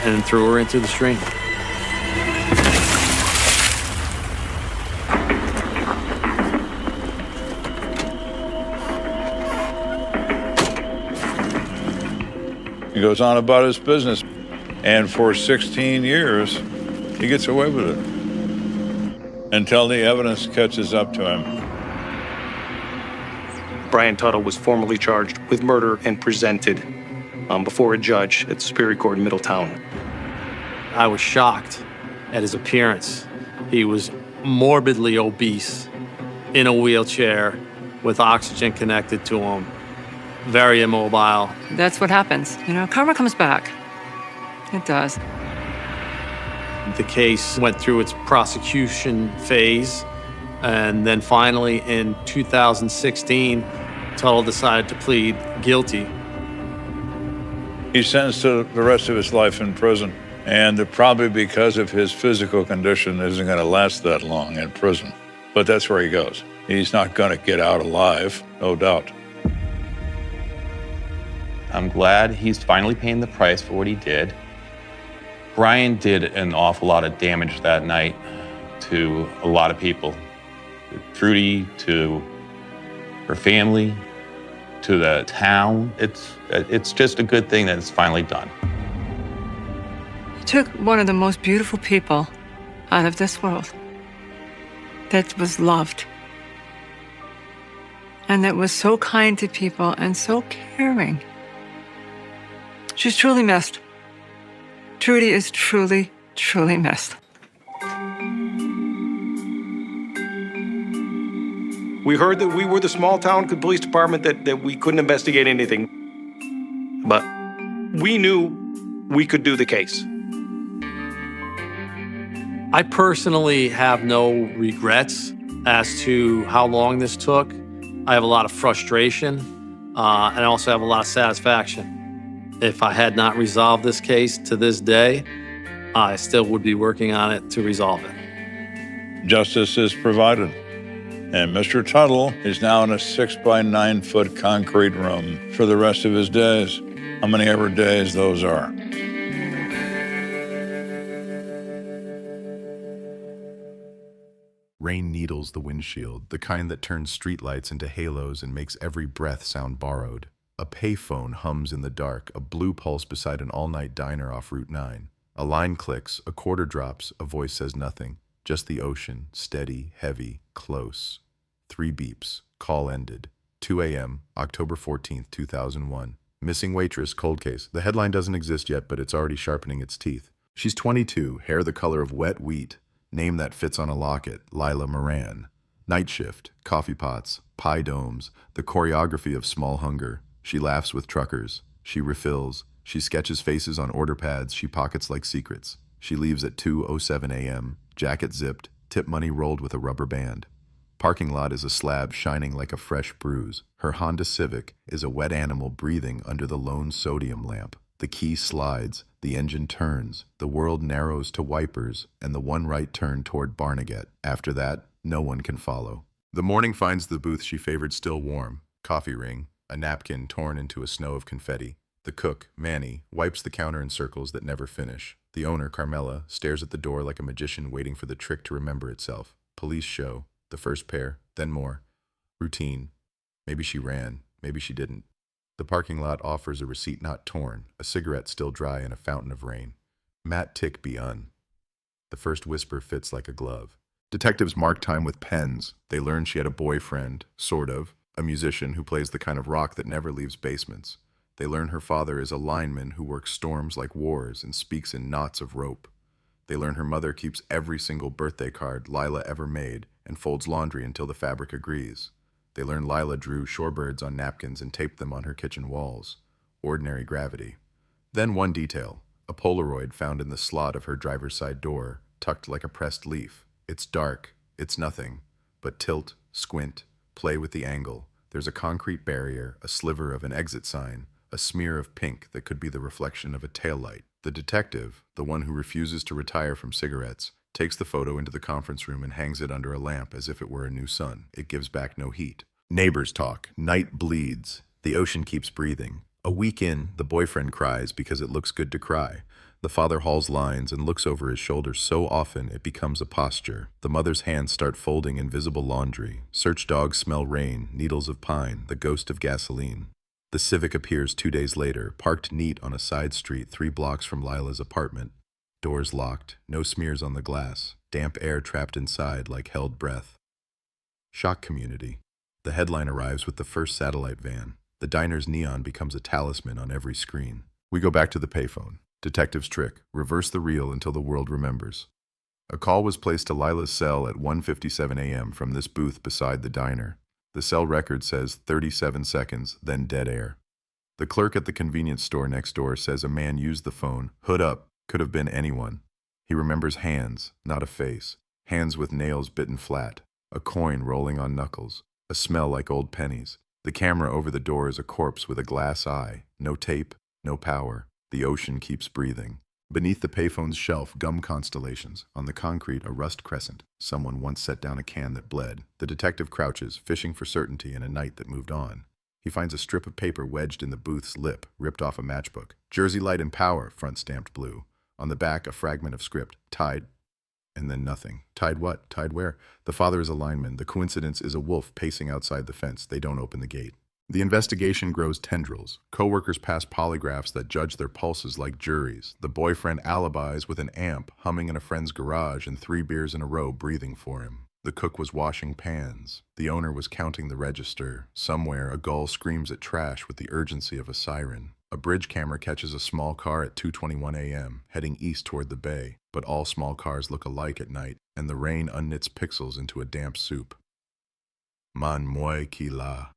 And then threw her into the stream. He goes on about his business. And for 16 years, he gets away with it until the evidence catches up to him. Brian Tuttle was formally charged with murder and presented before a judge at the Superior Court in Middletown. I was shocked at his appearance. He was morbidly obese, in a wheelchair, with oxygen connected to him, very immobile. That's what happens. You know, karma comes back. It does. The case went through its prosecution phase, and then finally in 2016, Tuttle decided to plead guilty. He's sentenced to the rest of his life in prison, and probably because of his physical condition isn't going to last that long in prison. But that's where he goes. He's not going to get out alive, no doubt. I'm glad he's finally paying the price for what he did. Brian did an awful lot of damage that night to a lot of people. To Trudy, to her family, to the town. It's just a good thing that it's finally done. He took one of the most beautiful people out of this world that was loved and that was so kind to people and so caring. She's truly missed. Trudy is truly, truly missed. We heard that we were the small town police department that we couldn't investigate anything. But we knew we could do the case. I personally have no regrets as to how long this took. I have a lot of frustration, and I also have a lot of satisfaction. If I had not resolved this case to this day, I still would be working on it to resolve it. Justice is provided. And Mr. Tuttle is now in a 6 by 9 foot concrete room for the rest of his days. How many ever days those are. Rain needles the windshield, the kind that turns streetlights into halos and makes every breath sound borrowed. A payphone hums in the dark, a blue pulse beside an all-night diner off Route 9. A line clicks, a quarter drops, a voice says nothing. Just the ocean, steady, heavy, close. 3 beeps. Call ended. 2 a.m., October 14th, 2001. Missing waitress, cold case. The headline doesn't exist yet, but it's already sharpening its teeth. She's 22, hair the color of wet wheat. Name that fits on a locket, Lila Moran. Night shift, coffee pots, pie domes, the choreography of small hunger. She laughs with truckers. She refills. She sketches faces on order pads she pockets like secrets. She leaves at 2:07 a.m., jacket zipped, tip money rolled with a rubber band. Parking lot is a slab shining like a fresh bruise. Her Honda Civic is a wet animal breathing under the lone sodium lamp. The key slides, the engine turns, the world narrows to wipers, and the one right turn toward Barnegat. After that, no one can follow. The morning finds the booth she favored still warm. Coffee ring, a napkin torn into a snow of confetti. The cook, Manny, wipes the counter in circles that never finish. The owner, Carmela, stares at the door like a magician waiting for the trick to remember itself. Police show. The first pair, then more. Routine. Maybe she ran, maybe she didn't. The parking lot offers a receipt not torn, a cigarette still dry in a fountain of rain. Matt tick beun. The first whisper fits like a glove. Detectives mark time with pens. They learn she had a boyfriend, sort of, a musician who plays the kind of rock that never leaves basements. They learn her father is a lineman who works storms like wars and speaks in knots of rope. They learn her mother keeps every single birthday card Lila ever made and folds laundry until the fabric agrees. They learn Lila drew shorebirds on napkins and taped them on her kitchen walls. Ordinary gravity. Then one detail, a Polaroid found in the slot of her driver's side door, tucked like a pressed leaf. It's dark, it's nothing, but tilt, squint, play with the angle. There's a concrete barrier, a sliver of an exit sign, a smear of pink that could be the reflection of a taillight. The detective, the one who refuses to retire from cigarettes, takes the photo into the conference room and hangs it under a lamp as if it were a new sun. It gives back no heat. Neighbors talk. Night bleeds. The ocean keeps breathing. A week in, the boyfriend cries because it looks good to cry. The father hauls lines and looks over his shoulder so often it becomes a posture. The mother's hands start folding invisible laundry. Search dogs smell rain, needles of pine, the ghost of gasoline. The Civic appears 2 days later, parked neat on a side street 3 blocks from Lila's apartment. Doors locked, no smears on the glass, damp air trapped inside like held breath. Shock community. The headline arrives with the first satellite van. The diner's neon becomes a talisman on every screen. We go back to the payphone. Detective's trick, reverse the reel until the world remembers. A call was placed to Lila's cell at 1:57 a.m. from this booth beside the diner. The cell record says 37 seconds, then dead air. The clerk at the convenience store next door says a man used the phone, hood up, could have been anyone. He remembers hands, not a face. Hands with nails bitten flat. A coin rolling on knuckles. A smell like old pennies. The camera over the door is a corpse with a glass eye. No tape, no power. The ocean keeps breathing. Beneath the payphone's shelf, gum constellations. On the concrete, a rust crescent. Someone once set down a can that bled. The detective crouches, fishing for certainty in a night that moved on. He finds a strip of paper wedged in the booth's lip, ripped off a matchbook. Jersey Light and Power, front stamped blue. On the back, a fragment of script. Tied. And then nothing. Tied what? Tied where? The father is a lineman. The coincidence is a wolf pacing outside the fence. They don't open the gate. The investigation grows tendrils. Coworkers pass polygraphs that judge their pulses like juries. The boyfriend alibis with an amp, humming in a friend's garage and 3 beers in a row breathing for him. The cook was washing pans. The owner was counting the register. Somewhere, a gull screams at trash with the urgency of a siren. A bridge camera catches a small car at 2:21 a.m., heading east toward the bay. But all small cars look alike at night, and the rain unknits pixels into a damp soup. Man moi ki la.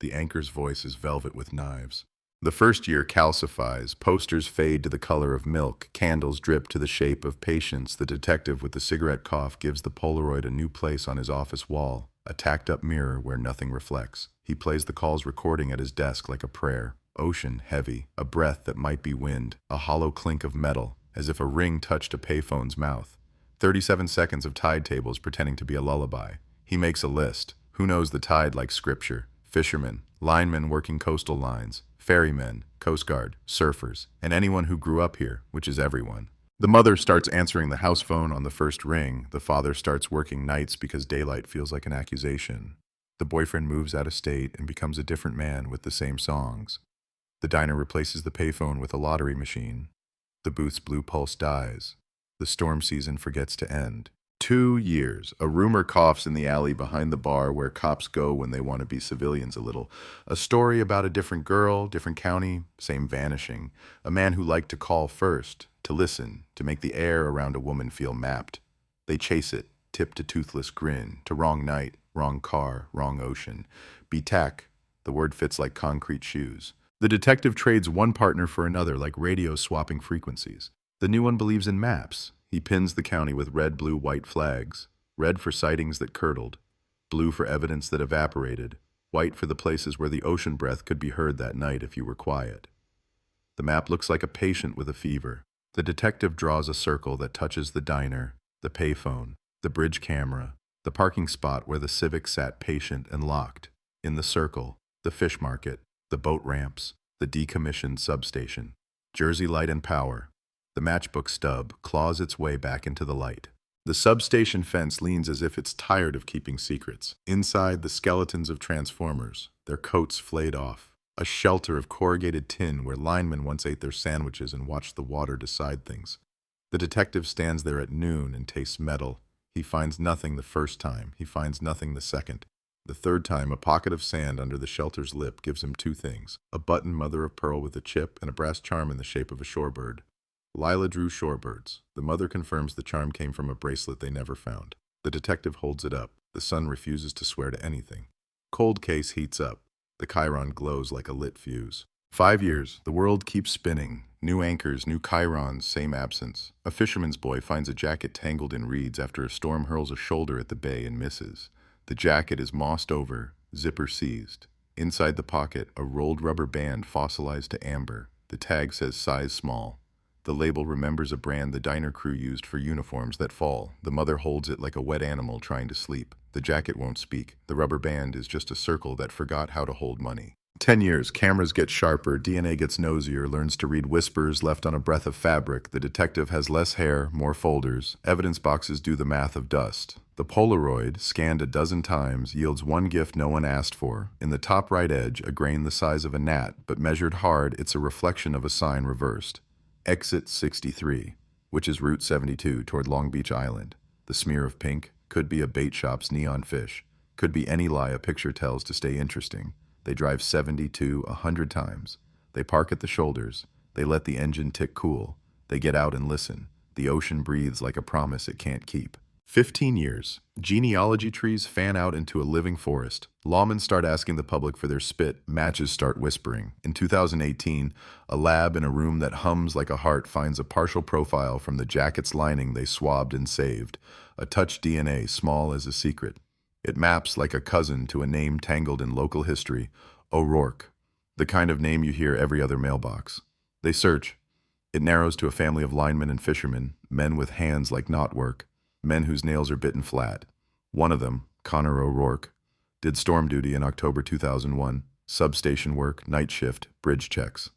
The anchor's voice is velvet with knives. The first year calcifies, posters fade to the color of milk, candles drip to the shape of patience. The detective with the cigarette cough gives the Polaroid a new place on his office wall, a tacked-up mirror where nothing reflects. He plays the call's recording at his desk like a prayer. Ocean heavy, a breath that might be wind, a hollow clink of metal, as if a ring touched a payphone's mouth. 37 seconds of tide tables pretending to be a lullaby. He makes a list. Who knows the tide like scripture? Fishermen, linemen working coastal lines, ferrymen, Coast Guard, surfers, and anyone who grew up here, which is everyone. The mother starts answering the house phone on the first ring. The father starts working nights because daylight feels like an accusation. The boyfriend moves out of state and becomes a different man with the same songs. The diner replaces the payphone with a lottery machine. The booth's blue pulse dies. The storm season forgets to end. 2 years. A rumor coughs in the alley behind the bar where cops go when they want to be civilians a little. A story about a different girl, different county, same vanishing. A man who liked to call first, to listen, to make the air around a woman feel mapped. They chase it, tip to toothless grin, to wrong night, wrong car, wrong ocean. Be-tack. The word fits like concrete shoes. The detective trades one partner for another like radios swapping frequencies. The new one believes in maps. He pins the county with red, blue, white flags. Red for sightings that curdled, blue for evidence that evaporated, white for the places where the ocean breath could be heard that night if you were quiet. The map looks like a patient with a fever. The detective draws a circle that touches the diner, the payphone, the bridge camera, the parking spot where the Civic sat patient and locked. In the circle, the fish market, the boat ramps, the decommissioned substation. Jersey Light and Power. The matchbook stub claws its way back into the light. The substation fence leans as if it's tired of keeping secrets. Inside, the skeletons of transformers, their coats flayed off. A shelter of corrugated tin where linemen once ate their sandwiches and watched the water decide things. The detective stands there at noon and tastes metal. He finds nothing the first time. He finds nothing the second. The third time, a pocket of sand under the shelter's lip gives him two things: a button mother of pearl with a chip and a brass charm in the shape of a shorebird. Lila drew shorebirds. The mother confirms the charm came from a bracelet they never found. The detective holds it up. The son refuses to swear to anything. Cold case heats up. The chyron glows like a lit fuse. 5 years. The world keeps spinning. New anchors, new chyrons, same absence. A fisherman's boy finds a jacket tangled in reeds after a storm hurls a shoulder at the bay and misses. The jacket is mossed over, zipper seized. Inside the pocket, a rolled rubber band fossilized to amber. The tag says size small. The label remembers a brand the diner crew used for uniforms that fall. The mother holds it like a wet animal trying to sleep. The jacket won't speak. The rubber band is just a circle that forgot how to hold money. 10 years, cameras get sharper, DNA gets nosier, learns to read whispers left on a breath of fabric. The detective has less hair, more folders. Evidence boxes do the math of dust. The Polaroid, scanned a dozen times, yields one gift no one asked for. In the top right edge, a grain the size of a gnat, but measured hard, it's a reflection of a sign reversed. Exit 63, which is Route 72 toward Long Beach Island. The smear of pink could be a bait shop's neon fish. Could be any lie a picture tells to stay interesting. They drive 70 to 100 times. They park at the shoulders. They let the engine tick cool. They get out and listen. The ocean breathes like a promise it can't keep. 15 years. Genealogy trees fan out into a living forest. Lawmen start asking the public for their spit. Matches start whispering. In 2018, a lab in a room that hums like a heart finds a partial profile from the jacket's lining they swabbed and saved. A touch DNA small as a secret. It maps like a cousin to a name tangled in local history. O'Rourke. The kind of name you hear every other mailbox. They search. It narrows to a family of linemen and fishermen, men with hands like knotwork. Men whose nails are bitten flat. One of them, Connor O'Rourke, did storm duty in October 2001, substation work, night shift, bridge checks.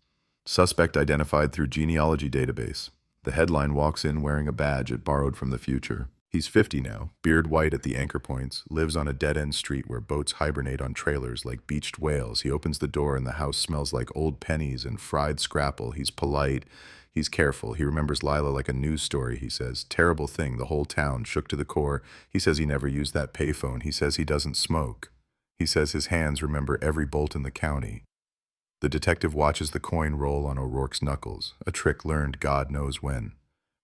Suspect identified through genealogy database. The headline walks in wearing a badge it borrowed from the future. He's 50 now, beard white at the anchor points, lives on a dead-end street where boats hibernate on trailers like beached whales. He opens the door and the house smells like old pennies and fried scrapple. He's polite. He's careful. He remembers Lila like a news story, he says. Terrible thing, the whole town shook to the core. He says he never used that payphone. He says he doesn't smoke. He says his hands remember every bolt in the county. The detective watches the coin roll on O'Rourke's knuckles, a trick learned God knows when.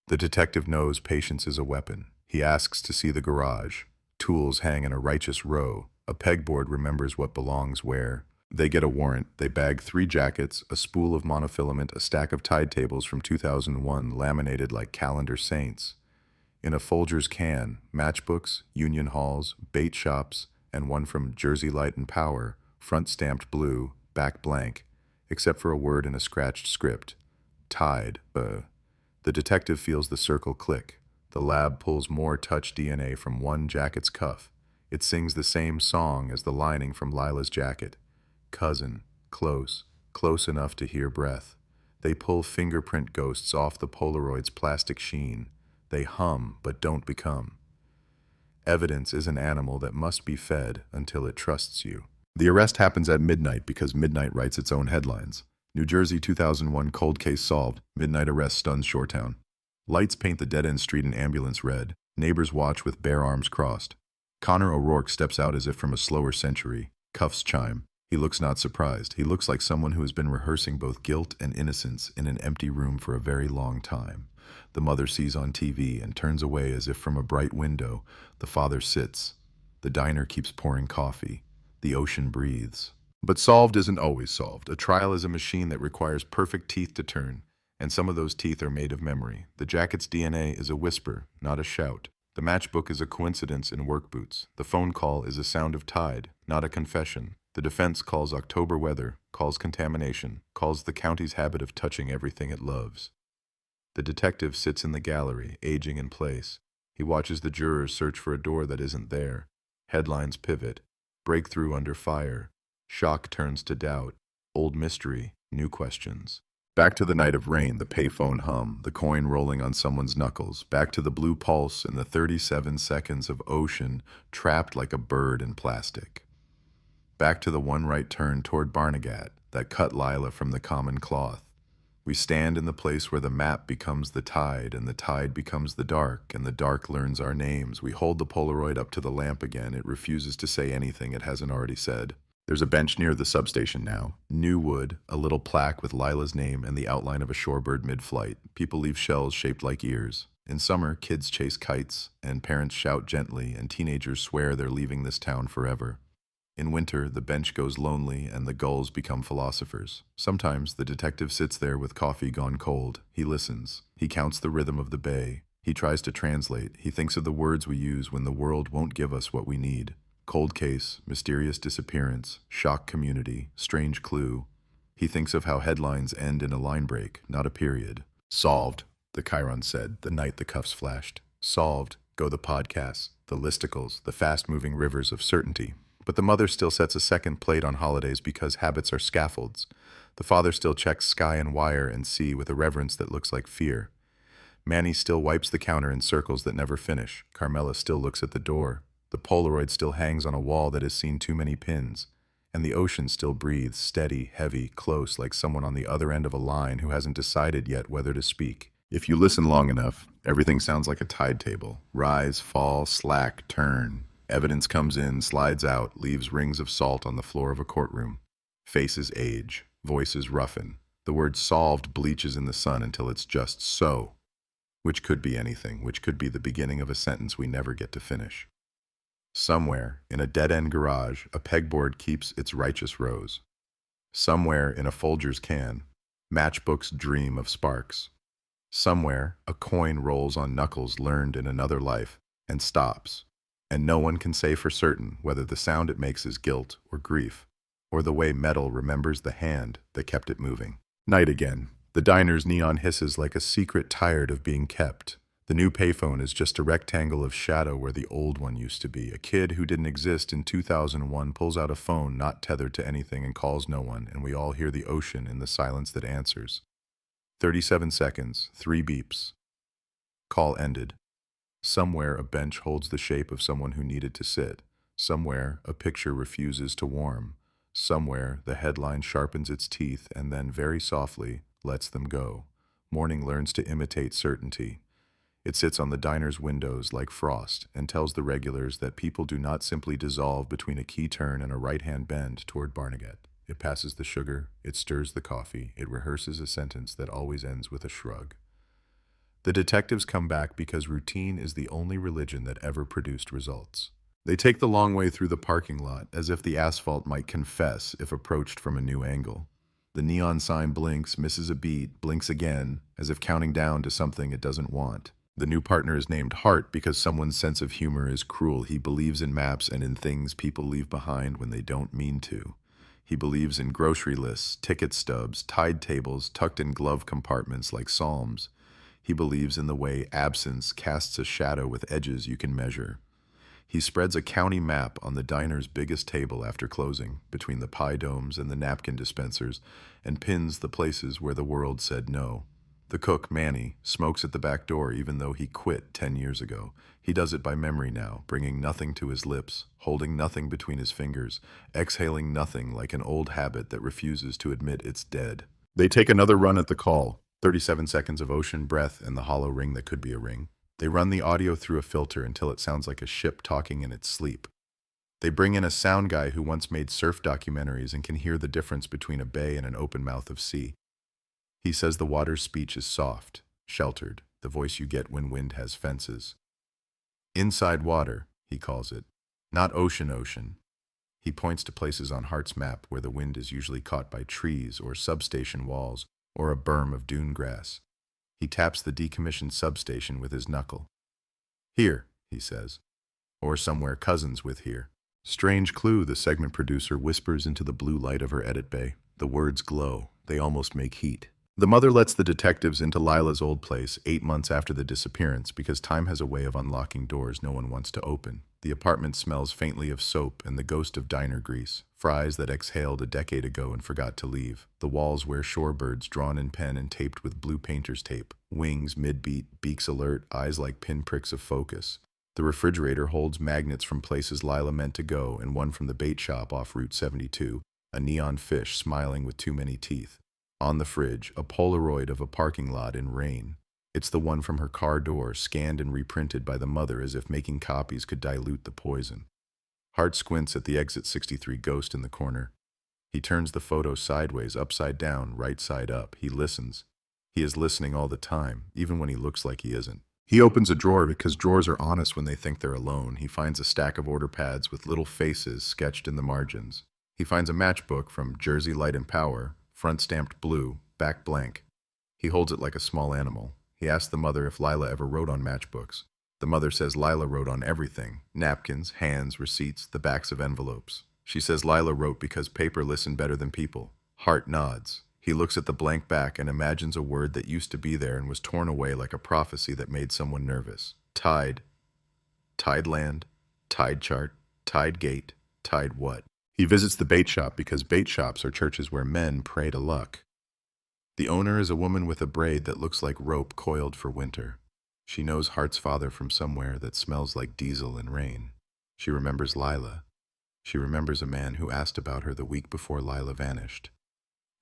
The detective knows patience is a weapon. He asks to see the garage. Tools hang in a righteous row. A pegboard remembers what belongs where. They get a warrant. They bag 3 jackets, a spool of monofilament, a stack of tide tables from 2001, laminated like calendar saints. In a Folgers can, matchbooks, union halls, bait shops, and one from Jersey Light and Power, front stamped blue, back blank, except for a word in a scratched script. Tide, The detective feels the circle click. The lab pulls more touch DNA from one jacket's cuff. It sings the same song as the lining from Lila's jacket. Cousin, close, close enough to hear breath. They pull fingerprint ghosts off the Polaroid's plastic sheen. They hum, but don't become. Evidence is an animal that must be fed until it trusts you. The arrest happens at midnight because midnight writes its own headlines. New Jersey 2001 cold case solved. Midnight arrest stuns Shoretown. Lights paint the dead-end street in ambulance red. Neighbors watch with bare arms crossed. Connor O'Rourke steps out as if from a slower century. Cuffs chime. He looks not surprised. He looks like someone who has been rehearsing both guilt and innocence in an empty room for a very long time. The mother sees on TV and turns away as if from a bright window. The father sits. The diner keeps pouring coffee. The ocean breathes. But solved isn't always solved. A trial is a machine that requires perfect teeth to turn. And some of those teeth are made of memory. The jacket's DNA is a whisper, not a shout. The matchbook is a coincidence in work boots. The phone call is a sound of tide, not a confession. The defense calls October weather, calls contamination, calls the county's habit of touching everything it loves. The detective sits in the gallery, aging in place. He watches the jurors search for a door that isn't there. Headlines pivot. Breakthrough under fire. Shock turns to doubt. Old mystery, new questions. Back to the night of rain, the payphone hum, the coin rolling on someone's knuckles. Back to the blue pulse and the 37 seconds of ocean trapped like a bird in plastic. Back to the one right turn toward Barnegat that cut Lila from the common cloth. We stand in the place where the map becomes the tide, and the tide becomes the dark, and the dark learns our names. We hold the Polaroid up to the lamp again. It refuses to say anything it hasn't already said. There's a bench near the substation now. New wood, a little plaque with Lila's name and the outline of a shorebird mid-flight. People leave shells shaped like ears. In summer, kids chase kites, and parents shout gently, and teenagers swear they're leaving this town forever. In winter, the bench goes lonely and the gulls become philosophers. Sometimes the detective sits there with coffee gone cold. He listens. He counts the rhythm of the bay. He tries to translate. He thinks of the words we use when the world won't give us what we need. Cold case, mysterious disappearance, shock community, strange clue. He thinks of how headlines end in a line break, not a period. Solved, the Chiron said the night the cuffs flashed. Solved, go the podcasts, the listicles, the fast-moving rivers of certainty. But the mother still sets a second plate on holidays because habits are scaffolds. The father still checks sky and wire and sea with a reverence that looks like fear. Manny still wipes the counter in circles that never finish. Carmela still looks at the door. The Polaroid still hangs on a wall that has seen too many pins. And the ocean still breathes, steady, heavy, close, like someone on the other end of a line who hasn't decided yet whether to speak. If you listen long enough, everything sounds like a tide table. Rise, fall, slack, turn. Evidence comes in, slides out, leaves rings of salt on the floor of a courtroom. Faces age, voices roughen. The word solved bleaches in the sun until it's just so, which could be anything, which could be the beginning of a sentence we never get to finish. Somewhere, in a dead-end garage, a pegboard keeps its righteous rose. Somewhere, in a Folgers can, matchbooks dream of sparks. Somewhere, a coin rolls on knuckles learned in another life and stops. And no one can say for certain whether the sound it makes is guilt or grief, or the way metal remembers the hand that kept it moving. Night again. The diner's neon hisses like a secret tired of being kept. The new payphone is just a rectangle of shadow where the old one used to be. A kid who didn't exist in 2001 pulls out a phone not tethered to anything and calls no one, and we all hear the ocean in the silence that answers. 37 seconds, 3 beeps. Call ended. Somewhere a bench holds the shape of someone who needed to sit. Somewhere a picture refuses to warm. Somewhere the headline sharpens its teeth and then very softly lets them go. Morning learns to imitate certainty. It sits on the diner's windows like frost and tells the regulars that people do not simply dissolve between a key turn and a right-hand bend toward Barnegat. It passes the sugar, it stirs the coffee, it rehearses a sentence that always ends with a shrug. The detectives come back because routine is the only religion that ever produced results. They take the long way through the parking lot, as if the asphalt might confess if approached from a new angle. The neon sign blinks, misses a beat, blinks again, as if counting down to something it doesn't want. The new partner is named Hart because someone's sense of humor is cruel. He believes in maps and in things people leave behind when they don't mean to. He believes in grocery lists, ticket stubs, tide tables tucked in glove compartments like psalms. He believes in the way absence casts a shadow with edges you can measure. He spreads a county map on the diner's biggest table after closing, between the pie domes and the napkin dispensers, and pins the places where the world said no. The cook, Manny, smokes at the back door even though he quit 10 years ago. He does it by memory now, bringing nothing to his lips, holding nothing between his fingers, exhaling nothing like an old habit that refuses to admit it's dead. They take another run at the call. 37 seconds of ocean breath and the hollow ring that could be a ring. They run the audio through a filter until it sounds like a ship talking in its sleep. They bring in a sound guy who once made surf documentaries and can hear the difference between a bay and an open mouth of sea. He says the water's speech is soft, sheltered, the voice you get when wind has fences. Inside water, he calls it, not ocean. He points to places on Hart's map where the wind is usually caught by trees or substation walls, or a berm of dune grass. He taps the decommissioned substation with his knuckle. Here, he says. Or somewhere cousins with here. Strange clue, the segment producer whispers into the blue light of her edit bay. The words glow. They almost make heat. The mother lets the detectives into Lila's old place 8 months after the disappearance because time has a way of unlocking doors no one wants to open. The apartment smells faintly of soap and the ghost of diner grease, fries that exhaled a decade ago and forgot to leave. The walls wear shorebirds drawn in pen and taped with blue painter's tape. Wings mid-beat, beaks alert, eyes like pinpricks of focus. The refrigerator holds magnets from places Lila meant to go and one from the bait shop off Route 72, a neon fish smiling with too many teeth. On the fridge, a Polaroid of a parking lot in rain. It's the one from her car door, scanned and reprinted by the mother as if making copies could dilute the poison. Hart squints at the exit 63 ghost in the corner. He turns the photo sideways, upside down, right side up. He listens. He is listening all the time, even when he looks like he isn't. He opens a drawer because drawers are honest when they think they're alone. He finds a stack of order pads with little faces sketched in the margins. He finds a matchbook from Jersey Light and Power, front stamped blue, back blank. He holds it like a small animal. He asks the mother if Lila ever wrote on matchbooks. The mother says Lila wrote on everything: napkins, hands, receipts, the backs of envelopes. She says Lila wrote because paper listened better than people. Hart nods. He looks at the blank back and imagines a word that used to be there and was torn away like a prophecy that made someone nervous. Tide. Tideland. Tide chart. Tide gate. Tide what? He visits the bait shop because bait shops are churches where men pray to luck. The owner is a woman with a braid that looks like rope coiled for winter. She knows Hart's father from somewhere that smells like diesel and rain. She remembers Lila. She remembers a man who asked about her the week before Lila vanished.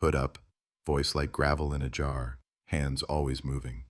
Hood up, voice like gravel in a jar, hands always moving.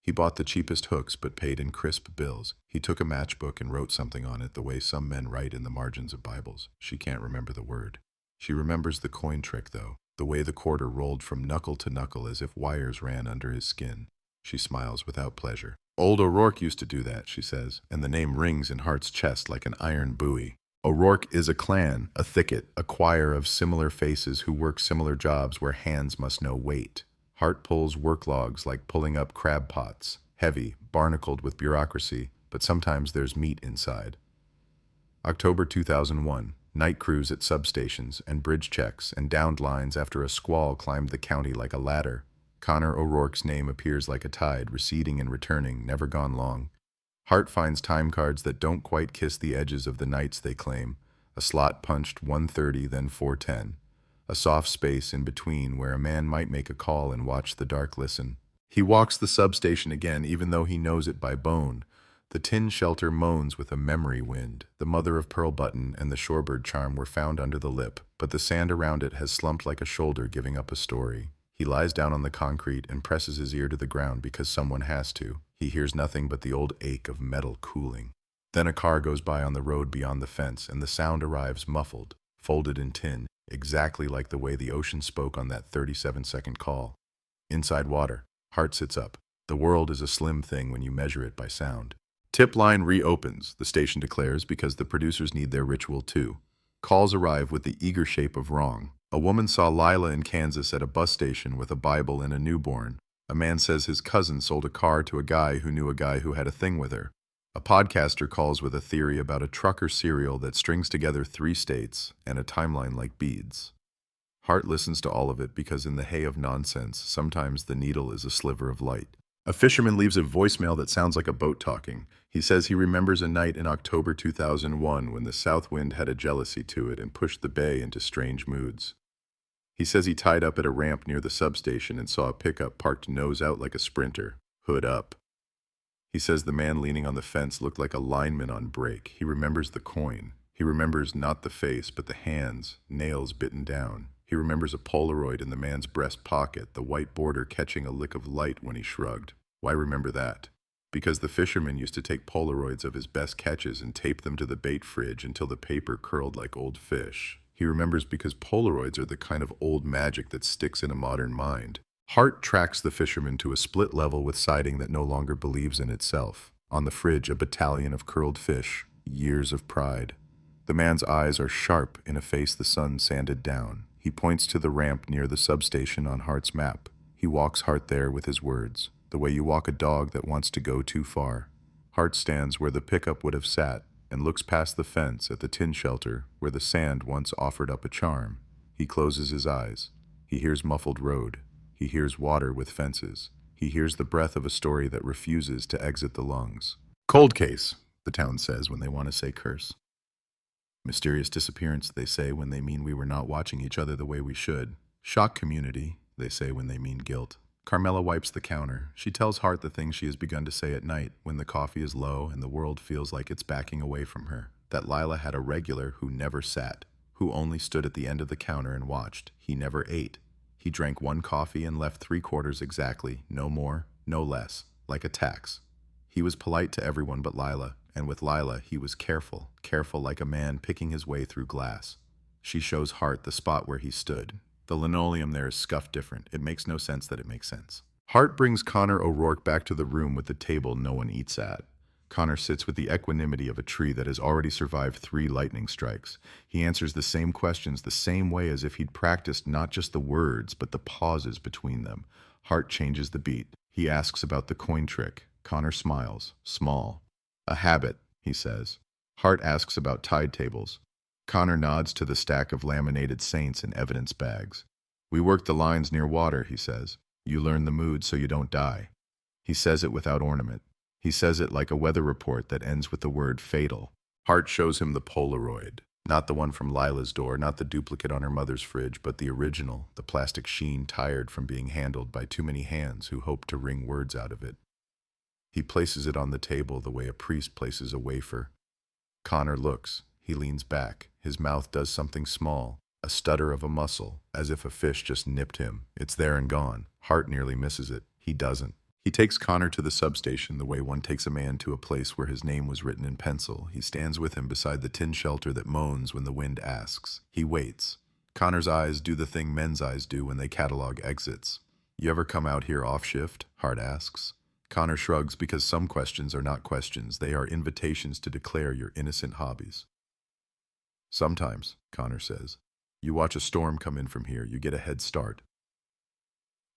He bought the cheapest hooks but paid in crisp bills. He took a matchbook and wrote something on it the way some men write in the margins of Bibles. She can't remember the word. She remembers the coin trick, though, the way the quarter rolled from knuckle to knuckle as if wires ran under his skin. She smiles without pleasure. Old O'Rourke used to do that, she says, and the name rings in Hart's chest like an iron buoy. O'Rourke is a clan, a thicket, a choir of similar faces who work similar jobs where hands must know weight. Hart pulls work logs like pulling up crab pots, heavy, barnacled with bureaucracy, but sometimes there's meat inside. October 2001, night crews at substations and bridge checks and downed lines after a squall climbed the county like a ladder. Connor O'Rourke's name appears like a tide, receding and returning, never gone long. Hart finds time cards that don't quite kiss the edges of the nights they claim, a slot punched 1:30, then 4:10. A soft space in between where a man might make a call and watch the dark listen. He walks the substation again, even though he knows it by bone. The tin shelter moans with a memory wind. The mother of pearl button and the shorebird charm were found under the lip, but the sand around it has slumped like a shoulder, giving up a story. He lies down on the concrete and presses his ear to the ground because someone has to. He hears nothing but the old ache of metal cooling. Then a car goes by on the road beyond the fence, and the sound arrives muffled, folded in tin, exactly like the way the ocean spoke on that 37-second call. Inside water, Hart sits up. The world is a slim thing when you measure it by sound. Tip line reopens, the station declares, because the producers need their ritual too. Calls arrive with the eager shape of wrong. A woman saw Lila in Kansas at a bus station with a Bible and a newborn. A man says his cousin sold a car to a guy who knew a guy who had a thing with her. A podcaster calls with a theory about a trucker serial that strings together 3 states and a timeline like beads. Hart listens to all of it because in the hay of nonsense, sometimes the needle is a sliver of light. A fisherman leaves a voicemail that sounds like a boat talking. He says he remembers a night in October 2001 when the south wind had a jealousy to it and pushed the bay into strange moods. He says he tied up at a ramp near the substation and saw a pickup parked nose out like a sprinter, hood up. He says the man leaning on the fence looked like a lineman on break. He remembers the coin. He remembers not the face, but the hands, nails bitten down. He remembers a Polaroid in the man's breast pocket, the white border catching a lick of light when he shrugged. Why remember that? Because the fisherman used to take Polaroids of his best catches and tape them to the bait fridge until the paper curled like old fish. He remembers because Polaroids are the kind of old magic that sticks in a modern mind. Hart tracks the fisherman to a split level with siding that no longer believes in itself. On the fridge, a battalion of curled fish, years of pride. The man's eyes are sharp in a face the sun sanded down. He points to the ramp near the substation on Hart's map. He He walks Hart there with his words, the way you walk a dog that wants to go too far. Hart stands where the pickup would have sat and looks past the fence at the tin shelter where the sand once offered up a charm. He closes his eyes. He hears muffled road. He hears water with fences. He hears the breath of a story that refuses to exit the lungs. Cold case, the town says when they want to say curse. Mysterious disappearance, they say when they mean we were not watching each other the way we should. Shock community, they say when they mean guilt. Carmela wipes the counter. She tells Hart the things she has begun to say at night when the coffee is low and the world feels like it's backing away from her. That Lila had a regular who never sat, who only stood at the end of the counter and watched. He never ate. He drank 1 coffee and left 3/4 exactly, no more, no less, like a tax. He was polite to everyone but Lila, and with Lila he was careful like a man picking his way through glass. She shows Hart the spot where he stood. The linoleum there is scuffed different. It makes no sense that it makes sense. Hart brings Connor O'Rourke back to the room with the table no one eats at. Connor sits with the equanimity of a tree that has already survived 3 lightning strikes. He answers the same questions the same way as if he'd practiced not just the words, but the pauses between them. Hart changes the beat. He asks about the coin trick. Connor smiles. Small. A habit, he says. Hart asks about tide tables. Connor nods to the stack of laminated saints in evidence bags. We work the lines near water, he says. You learn the mood so you don't die. He says it without ornament. He says it like a weather report that ends with the word fatal. Hart shows him the Polaroid. Not the one from Lila's door, not the duplicate on her mother's fridge, but the original, the plastic sheen tired from being handled by too many hands who hoped to wring words out of it. He places it on the table the way a priest places a wafer. Connor looks. He leans back. His mouth does something small, a stutter of a muscle, as if a fish just nipped him. It's there and gone. Hart nearly misses it. He doesn't. He takes Connor to the substation the way one takes a man to a place where his name was written in pencil. He stands with him beside the tin shelter that moans when the wind asks. He waits. Connor's eyes do the thing men's eyes do when they catalog exits. You ever come out here off shift? Hart asks. Connor shrugs because some questions are not questions. They are invitations to declare your innocent hobbies. Sometimes, Connor says. You watch a storm come in from here. You get a head start.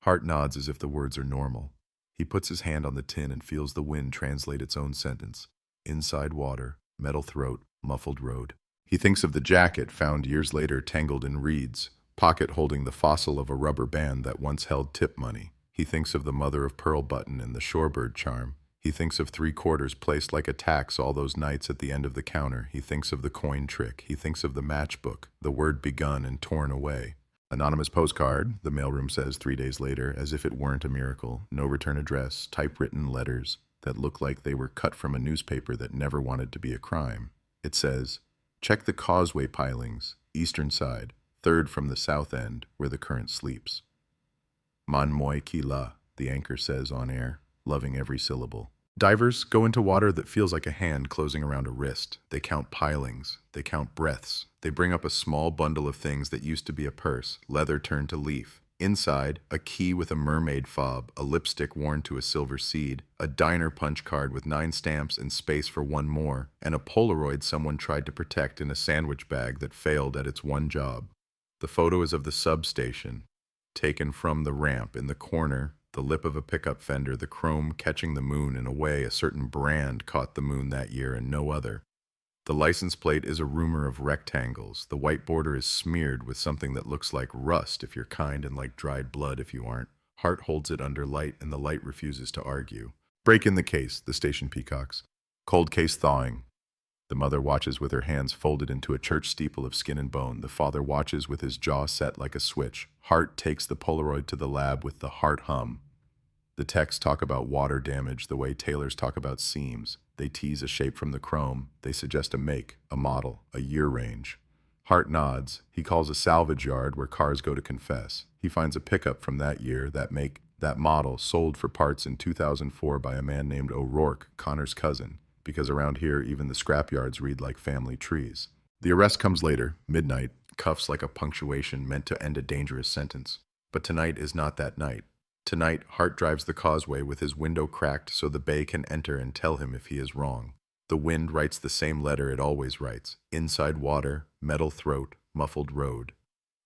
Hart nods as if the words are normal. He puts his hand on the tin and feels the wind translate its own sentence. Inside water, metal throat, muffled road. He thinks of the jacket found years later tangled in reeds, pocket holding the fossil of a rubber band that once held tip money. He thinks of the mother of pearl button and the shorebird charm. He thinks of 3/4 placed like a tax all those nights at the end of the counter. He thinks of the coin trick. He thinks of the matchbook, the word begun and torn away. Anonymous postcard, the mailroom says 3 days later, as if it weren't a miracle. No return address, typewritten letters that look like they were cut from a newspaper that never wanted to be a crime. It says, check the causeway pilings, eastern side, 3rd from the south end, where the current sleeps. Man moi ki la, the anchor says on air, loving every syllable. Divers go into water that feels like a hand closing around a wrist. They count pilings. They count breaths. They bring up a small bundle of things that used to be a purse, leather turned to leaf. Inside, a key with a mermaid fob, a lipstick worn to a silver seed, a diner punch card with 9 stamps and space for 1 more, and a Polaroid someone tried to protect in a sandwich bag that failed at its one job. The photo is of the substation, taken from the ramp in the corner, the lip of a pickup fender, the chrome catching the moon in a way a certain brand caught the moon that year and no other. The license plate is a rumor of rectangles. The white border is smeared with something that looks like rust if you're kind and like dried blood if you aren't. Hart holds it under light and the light refuses to argue. Break in the case, the station peacocks. Cold case thawing. The mother watches with her hands folded into a church steeple of skin and bone. The father watches with his jaw set like a switch. Hart takes the Polaroid to the lab with the heart hum. The texts talk about water damage the way tailors talk about seams. They tease a shape from the chrome. They suggest a make, a model, a year range. Hart nods. He calls a salvage yard where cars go to confess. He finds a pickup from that year, that make, that model, sold for parts in 2004 by a man named O'Rourke, Connor's cousin, because around here even the scrapyards read like family trees. The arrest comes later, midnight, cuffs like a punctuation meant to end a dangerous sentence. But tonight is not that night. Tonight, Hart drives the causeway with his window cracked so the bay can enter and tell him if he is wrong. The wind writes the same letter it always writes. Inside water, metal throat, muffled road.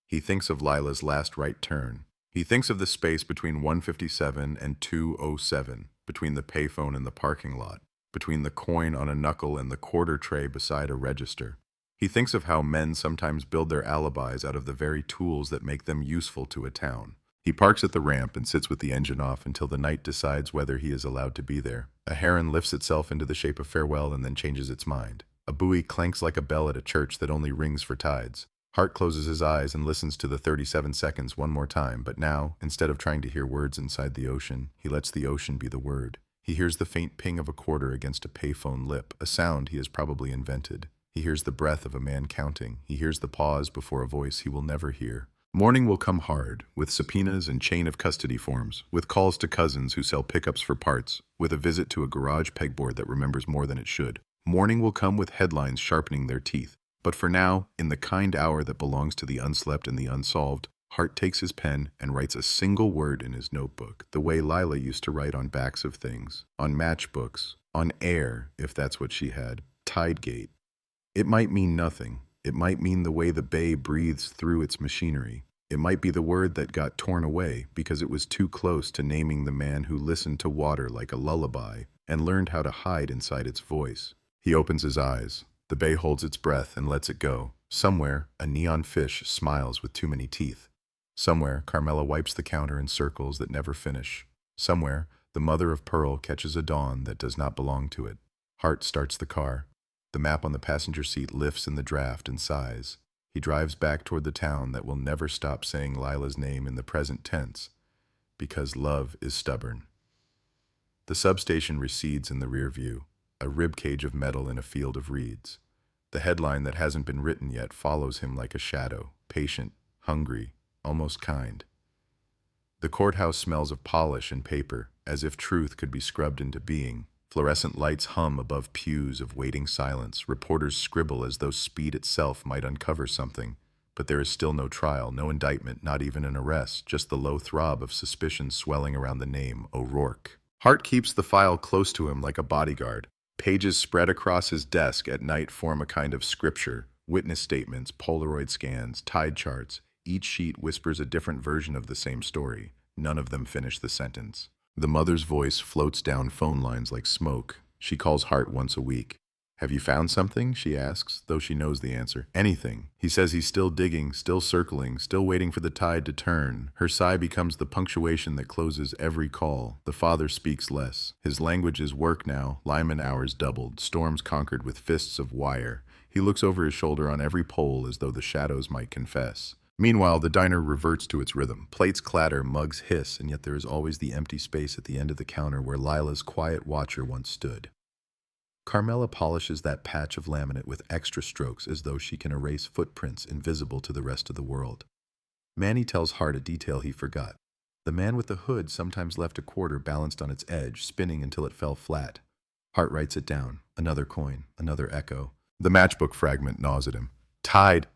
He thinks of Lila's last right turn. He thinks of the space between 157 and 207, between the payphone and the parking lot, between the coin on a knuckle and the quarter tray beside a register. He thinks of how men sometimes build their alibis out of the very tools that make them useful to a town. He parks at the ramp and sits with the engine off until the night decides whether he is allowed to be there. A heron lifts itself into the shape of farewell and then changes its mind. A buoy clanks like a bell at a church that only rings for tides. Hart closes his eyes and listens to the 37 seconds one more time, but now, instead of trying to hear words inside the ocean, he lets the ocean be the word. He hears the faint ping of a quarter against a payphone lip, a sound he has probably invented. He hears the breath of a man counting. He hears the pause before a voice he will never hear. Morning will come hard, with subpoenas and chain of custody forms, with calls to cousins who sell pickups for parts, with a visit to a garage pegboard that remembers more than it should. Morning will come with headlines sharpening their teeth. But for now, in the kind hour that belongs to the unslept and the unsolved, Hart takes his pen and writes a single word in his notebook, the way Lila used to write on backs of things, on matchbooks, on air, if that's what she had, Tidegate. It might mean nothing. It might mean the way the bay breathes through its machinery. It might be the word that got torn away because it was too close to naming the man who listened to water like a lullaby and learned how to hide inside its voice. He opens his eyes. The bay holds its breath and lets it go. Somewhere, a neon fish smiles with too many teeth. Somewhere, Carmela wipes the counter in circles that never finish. Somewhere, the mother of pearl catches a dawn that does not belong to it. Hart starts the car. The map on the passenger seat lifts in the draft and sighs. He drives back toward the town that will never stop saying Lila's name in the present tense, because love is stubborn. The substation recedes in the rear view, a ribcage of metal in a field of reeds. The headline that hasn't been written yet follows him like a shadow, patient, hungry, almost kind. The courthouse smells of polish and paper, as if truth could be scrubbed into being. Fluorescent lights hum above pews of waiting silence. Reporters scribble as though speed itself might uncover something. But there is still no trial, no indictment, not even an arrest, just the low throb of suspicion swelling around the name O'Rourke. Hart keeps the file close to him like a bodyguard. Pages spread across his desk at night form a kind of scripture. Witness statements, Polaroid scans, tide charts. Each sheet whispers a different version of the same story. None of them finish the sentence. The mother's voice floats down phone lines like smoke. She calls Hart once a week. "Have you found something?" she asks, though she knows the answer. "Anything." He says he's still digging, still circling, still waiting for the tide to turn. Her sigh becomes the punctuation that closes every call. The father speaks less. His language is work now, lineman hours doubled, storms conquered with fists of wire. He looks over his shoulder on every pole as though the shadows might confess. Meanwhile, the diner reverts to its rhythm. Plates clatter, mugs hiss, and yet there is always the empty space at the end of the counter where Lila's quiet watcher once stood. Carmela polishes that patch of laminate with extra strokes as though she can erase footprints invisible to the rest of the world. Manny tells Hart a detail he forgot. The man with the hood sometimes left a quarter balanced on its edge, spinning until it fell flat. Hart writes it down. Another coin, another echo. The matchbook fragment gnaws at him. Tide!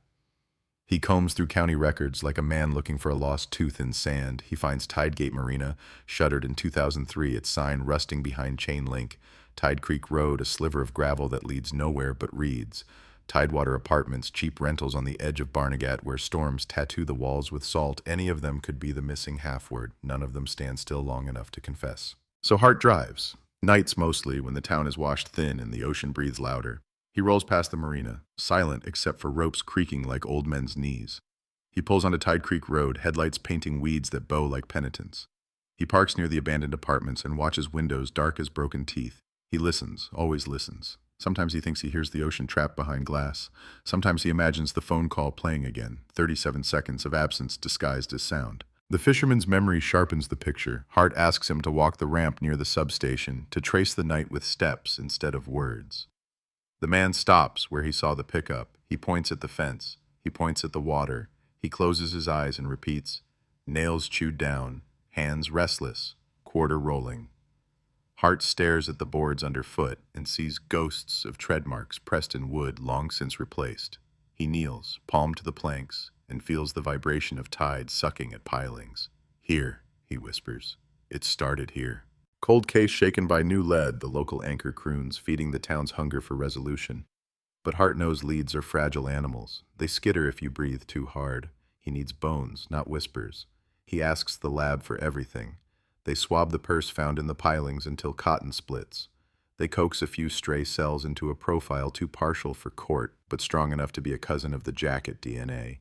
He combs through county records like a man looking for a lost tooth in sand. He finds Tidegate Marina, shuttered in 2003, its sign rusting behind chain link. Tide Creek Road, a sliver of gravel that leads nowhere but reeds. Tidewater Apartments, cheap rentals on the edge of Barnegat where storms tattoo the walls with salt. Any of them could be the missing half-word. None of them stand still long enough to confess. So Hart drives. Nights mostly, when the town is washed thin and the ocean breathes louder. He rolls past the marina, silent except for ropes creaking like old men's knees. He pulls onto Tide Creek Road, headlights painting weeds that bow like penitents. He parks near the abandoned apartments and watches windows dark as broken teeth. He listens, always listens. Sometimes he thinks he hears the ocean trapped behind glass. Sometimes he imagines the phone call playing again, 37 seconds of absence disguised as sound. The fisherman's memory sharpens the picture. Hart asks him to walk the ramp near the substation, to trace the night with steps instead of words. The man stops where he saw the pickup. He points at the fence. He points at the water. He closes his eyes and repeats, nails chewed down, hands restless, quarter rolling. Hart stares at the boards underfoot and sees ghosts of tread marks pressed in wood long since replaced. He kneels, palm to the planks, and feels the vibration of tide sucking at pilings. Here, he whispers. It started here. Cold case shaken by new lead, the local anchor croons, feeding the town's hunger for resolution. But Hart knows leads are fragile animals. They skitter if you breathe too hard. He needs bones, not whispers. He asks the lab for everything. They swab the purse found in the pilings until cotton splits. They coax a few stray cells into a profile too partial for court, but strong enough to be a cousin of the jacket DNA.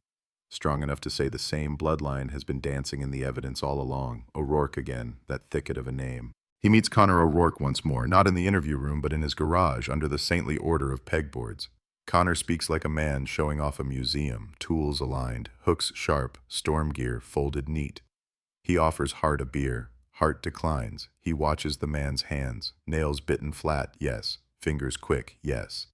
Strong enough to say the same bloodline has been dancing in the evidence all along. O'Rourke again, that thicket of a name. He meets Connor O'Rourke once more, not in the interview room, but in his garage under the saintly order of pegboards. Connor speaks like a man showing off a museum, tools aligned, hooks sharp, storm gear folded neat. He offers Hart a beer. Hart declines. He watches the man's hands. Nails bitten flat, yes. Fingers quick, yes.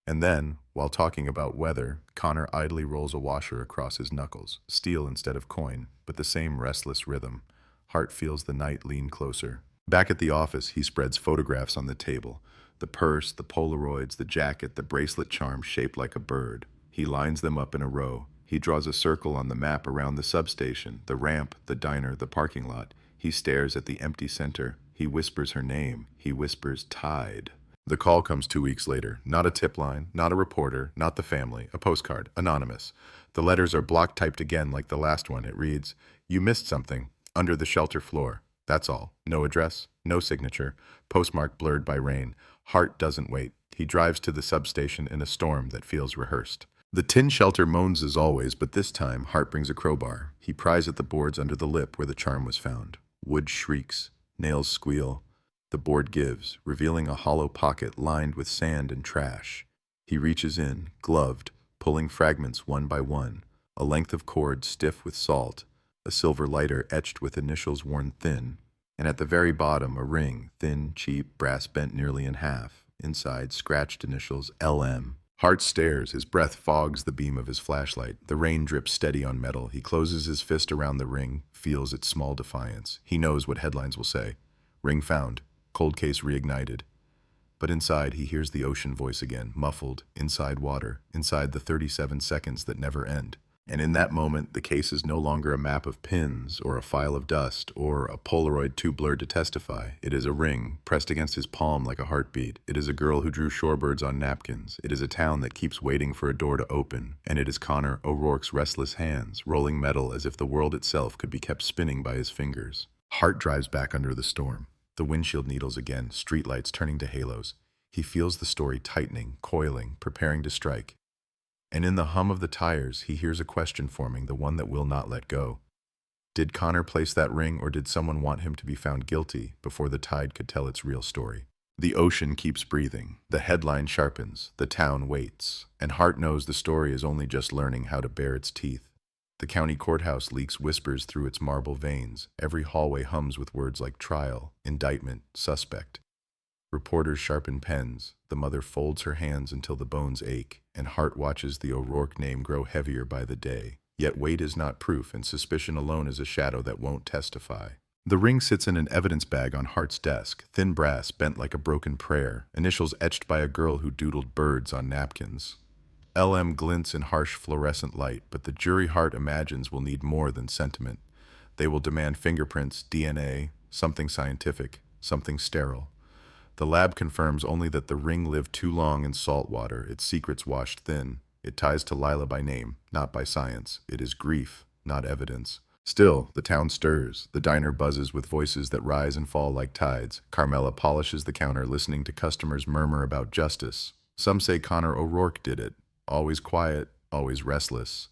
And then, while talking about weather, Connor idly rolls a washer across his knuckles, steel instead of coin, but the same restless rhythm. Hart feels the night lean closer. Back at the office, he spreads photographs on the table. The purse, the Polaroids, the jacket, the bracelet charm shaped like a bird. He lines them up in a row. He draws a circle on the map around the substation, the ramp, the diner, the parking lot. He stares at the empty center. He whispers her name. He whispers Tide. The call comes 2 weeks later. Not a tip line, not a reporter, not the family. A postcard, anonymous. The letters are block typed again like the last one. It reads, "You missed something. Under the shelter floor." That's all. No address, no signature. Postmark blurred by rain. Hart doesn't wait. He drives to the substation in a storm that feels rehearsed. The tin shelter moans as always, but this time Hart brings a crowbar. He pries at the boards under the lip where the charm was found. Wood shrieks. Nails squeal. The board gives, revealing a hollow pocket lined with sand and trash. He reaches in, gloved, pulling fragments one by one. A length of cord stiff with salt. A silver lighter etched with initials worn thin. And at the very bottom, a ring, thin, cheap, brass bent nearly in half. Inside, scratched initials LM. Hart stares. His breath fogs the beam of his flashlight. The rain drips steady on metal. He closes his fist around the ring, feels its small defiance. He knows what headlines will say. Ring found. Cold case reignited. But inside, he hears the ocean voice again, muffled, inside water, inside the 37 seconds that never end. And in that moment, the case is no longer a map of pins, or a file of dust, or a Polaroid too blurred to testify. It is a ring, pressed against his palm like a heartbeat. It is a girl who drew shorebirds on napkins. It is a town that keeps waiting for a door to open. And it is Connor O'Rourke's restless hands, rolling metal as if the world itself could be kept spinning by his fingers. Hart drives back under the storm. The windshield needles again, streetlights turning to halos. He feels the story tightening, coiling, preparing to strike. And in the hum of the tires, he hears a question forming, the one that will not let go. Did Connor place that ring, or did someone want him to be found guilty before the tide could tell its real story? The ocean keeps breathing. The headline sharpens. The town waits. And Hart knows the story is only just learning how to bare its teeth. The county courthouse leaks whispers through its marble veins. Every hallway hums with words like trial, indictment, suspect. Reporters sharpen pens. The mother folds her hands until the bones ache, and Hart watches the O'Rourke name grow heavier by the day. Yet weight is not proof, and suspicion alone is a shadow that won't testify. The ring sits in an evidence bag on Hart's desk, thin brass bent like a broken prayer, initials etched by a girl who doodled birds on napkins. LM glints in harsh fluorescent light, but the jury Hart imagines will need more than sentiment. They will demand fingerprints, DNA, something scientific, something sterile. The lab confirms only that the ring lived too long in salt water, its secrets washed thin. It ties to Lila by name, not by science. It is grief, not evidence. Still, the town stirs. The diner buzzes with voices that rise and fall like tides. Carmela polishes the counter, listening to customers murmur about justice. Some say Connor O'Rourke did it. Always quiet, always restless.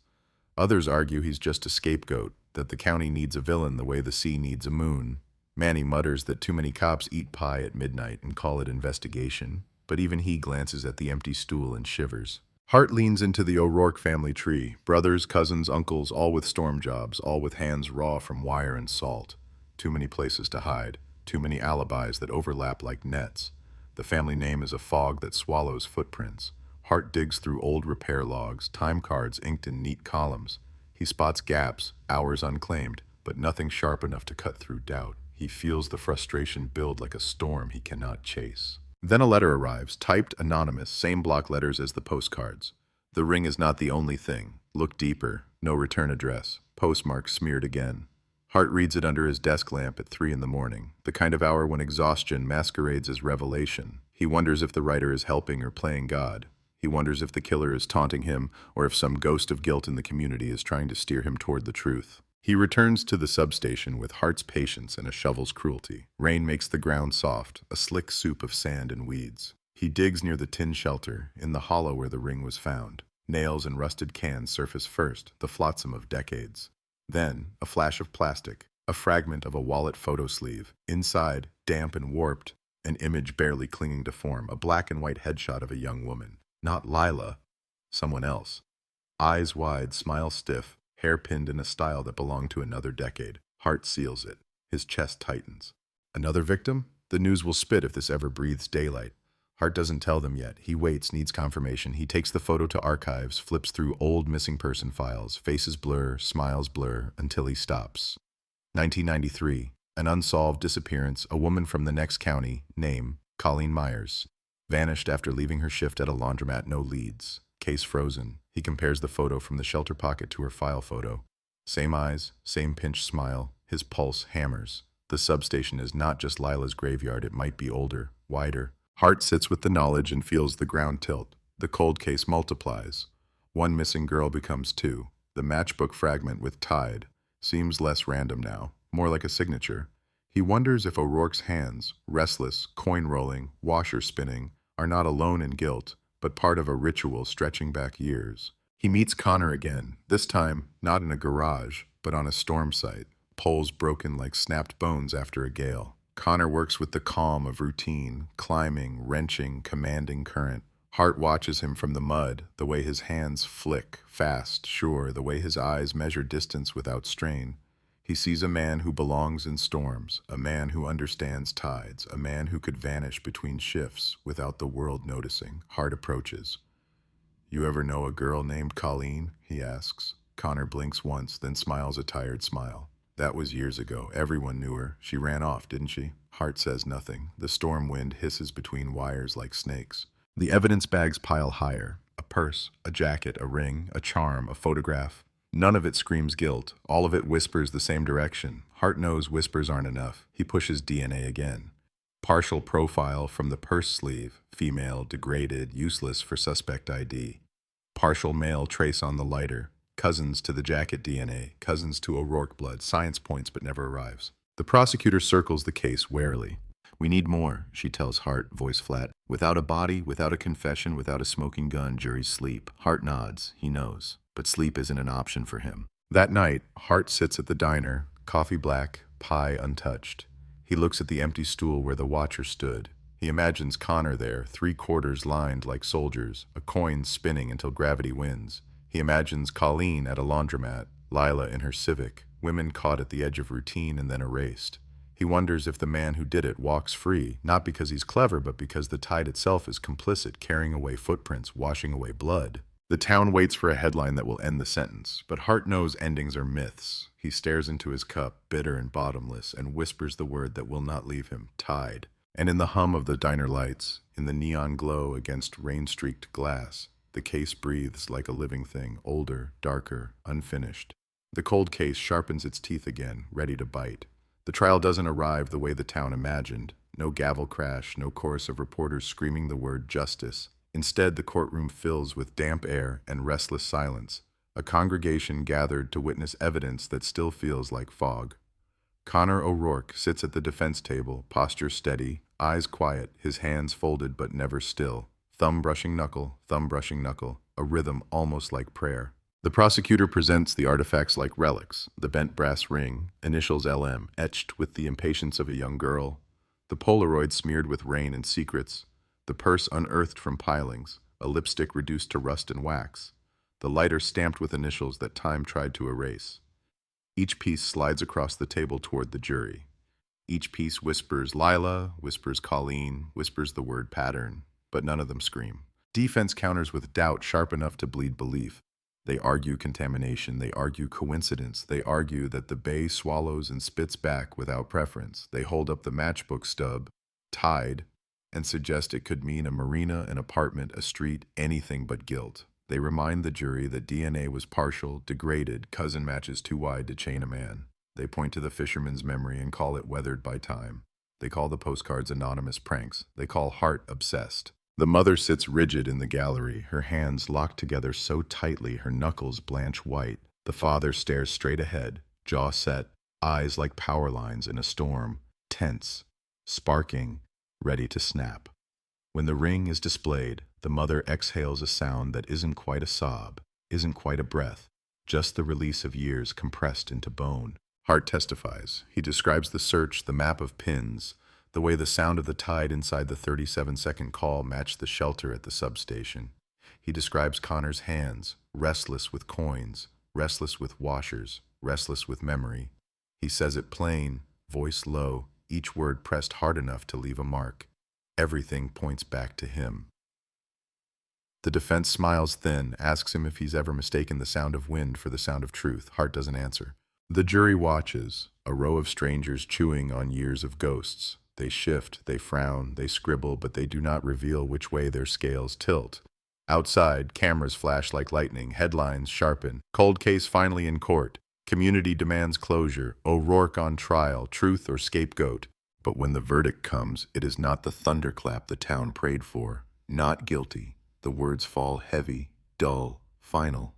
Others argue he's just a scapegoat, that the county needs a villain the way the sea needs a moon. Manny mutters that too many cops eat pie at midnight and call it investigation, but even he glances at the empty stool and shivers. Hart leans into the O'Rourke family tree, brothers, cousins, uncles, all with storm jobs, all with hands raw from wire and salt. Too many places to hide, too many alibis that overlap like nets. The family name is a fog that swallows footprints. Hart digs through old repair logs, time cards inked in neat columns. He spots gaps, hours unclaimed, but nothing sharp enough to cut through doubt. He feels the frustration build like a storm he cannot chase. Then a letter arrives, typed anonymous, same block letters as the postcards. The ring is not the only thing. Look deeper. No return address. Postmark smeared again. Hart reads it under his desk lamp at 3 a.m, the kind of hour when exhaustion masquerades as revelation. He wonders if the writer is helping or playing God. He wonders if the killer is taunting him or if some ghost of guilt in the community is trying to steer him toward the truth. He returns to the substation with Hart's patience and a shovel's cruelty. Rain makes the ground soft, a slick soup of sand and weeds. He digs near the tin shelter, in the hollow where the ring was found. Nails and rusted cans surface first, the flotsam of decades. Then, a flash of plastic, a fragment of a wallet photo sleeve. Inside, damp and warped, an image barely clinging to form, a black and white headshot of a young woman. Not Lila, someone else. Eyes wide, smile stiff, hair pinned in a style that belonged to another decade. Hart seals it. His chest tightens. Another victim? The news will spit if this ever breathes daylight. Hart doesn't tell them yet. He waits, needs confirmation. He takes the photo to archives, flips through old missing person files. Faces blur, smiles blur, until he stops. 1993. An unsolved disappearance. A woman from the next county, name, Colleen Myers. Vanished after leaving her shift at a laundromat, no leads. Case frozen. He compares the photo from the shelter pocket to her file photo. Same eyes, same pinched smile. His pulse hammers. The substation is not just Lila's graveyard. It might be older, wider. Hart sits with the knowledge and feels the ground tilt. The cold case multiplies. One missing girl becomes two. The matchbook fragment with Tide seems less random now, more like a signature. He wonders if O'Rourke's hands, restless, coin-rolling, washer-spinning, are not alone in guilt, but part of a ritual stretching back years. He meets Connor again, this time not in a garage, but on a storm site, poles broken like snapped bones after a gale. Connor works with the calm of routine, climbing, wrenching, commanding current. Hart watches him from the mud, the way his hands flick, fast, sure, the way his eyes measure distance without strain. He sees a man who belongs in storms, a man who understands tides, a man who could vanish between shifts without the world noticing. Hart approaches. "You ever know a girl named Colleen?" he asks. Connor blinks once, then smiles a tired smile. "That was years ago. Everyone knew her. She ran off, didn't she?" Hart says nothing. The storm wind hisses between wires like snakes. The evidence bags pile higher. A purse, a jacket, a ring, a charm, a photograph. None of it screams guilt. All of it whispers the same direction. Hart knows whispers aren't enough. He pushes DNA again. Partial profile from the purse sleeve. Female, degraded, useless for suspect ID. Partial male trace on the lighter. Cousins to the jacket DNA. Cousins to O'Rourke blood. Science points but never arrives. The prosecutor circles the case warily. "We need more," she tells Hart, voice flat. "Without a body, without a confession, without a smoking gun, juries sleep." Hart nods. He knows. But sleep isn't an option for him. That night, Hart sits at the diner, coffee black, pie untouched. He looks at the empty stool where the watcher stood. He imagines Connor there, 3/4 lined like soldiers, a coin spinning until gravity wins. He imagines Colleen at a laundromat, Lila in her Civic, women caught at the edge of routine and then erased. He wonders if the man who did it walks free, not because he's clever, but because the tide itself is complicit, carrying away footprints, washing away blood. The town waits for a headline that will end the sentence, but Hart knows endings are myths. He stares into his cup, bitter and bottomless, and whispers the word that will not leave him, Tide. And in the hum of the diner lights, in the neon glow against rain-streaked glass, the case breathes like a living thing, older, darker, unfinished. The cold case sharpens its teeth again, ready to bite. The trial doesn't arrive the way the town imagined. No gavel crash, no chorus of reporters screaming the word justice. Instead, the courtroom fills with damp air and restless silence, a congregation gathered to witness evidence that still feels like fog. Connor O'Rourke sits at the defense table, posture steady, eyes quiet, his hands folded but never still. Thumb brushing knuckle, a rhythm almost like prayer. The prosecutor presents the artifacts like relics, the bent brass ring, initials LM, etched with the impatience of a young girl, the Polaroid smeared with rain and secrets, the purse unearthed from pilings, a lipstick reduced to rust and wax, the lighter stamped with initials that time tried to erase. Each piece slides across the table toward the jury. Each piece whispers Lila, whispers Colleen, whispers the word pattern, but none of them scream. Defense counters with doubt sharp enough to bleed belief. They argue contamination, they argue coincidence, they argue that the bay swallows and spits back without preference. They hold up the matchbook stub, Tide, and suggest it could mean a marina, an apartment, a street, anything but guilt. They remind the jury that DNA was partial, degraded, cousin matches too wide to chain a man. They point to the fisherman's memory and call it weathered by time. They call the postcards anonymous pranks. They call Hart obsessed. The mother sits rigid in the gallery, her hands locked together so tightly her knuckles blanch white. The father stares straight ahead, jaw set, eyes like power lines in a storm, tense, sparking, ready to snap. When the ring is displayed, the mother exhales a sound that isn't quite a sob, isn't quite a breath, just the release of years compressed into bone. Hart testifies. He describes the search, the map of pins, the way the sound of the tide inside the 37-second call matched the shelter at the substation. He describes Connor's hands, restless with coins, restless with washers, restless with memory. He says it plain, voice low, each word pressed hard enough to leave a mark. Everything points back to him. The defense smiles thin, asks him if he's ever mistaken the sound of wind for the sound of truth. Hart doesn't answer. The jury watches, a row of strangers chewing on years of ghosts. They shift, they frown, they scribble, but they do not reveal which way their scales tilt. Outside, cameras flash like lightning, headlines sharpen. Cold case finally in court. Community demands closure. O'Rourke on trial, truth or scapegoat. But when the verdict comes, it is not the thunderclap the town prayed for. Not guilty. The words fall heavy, dull, final.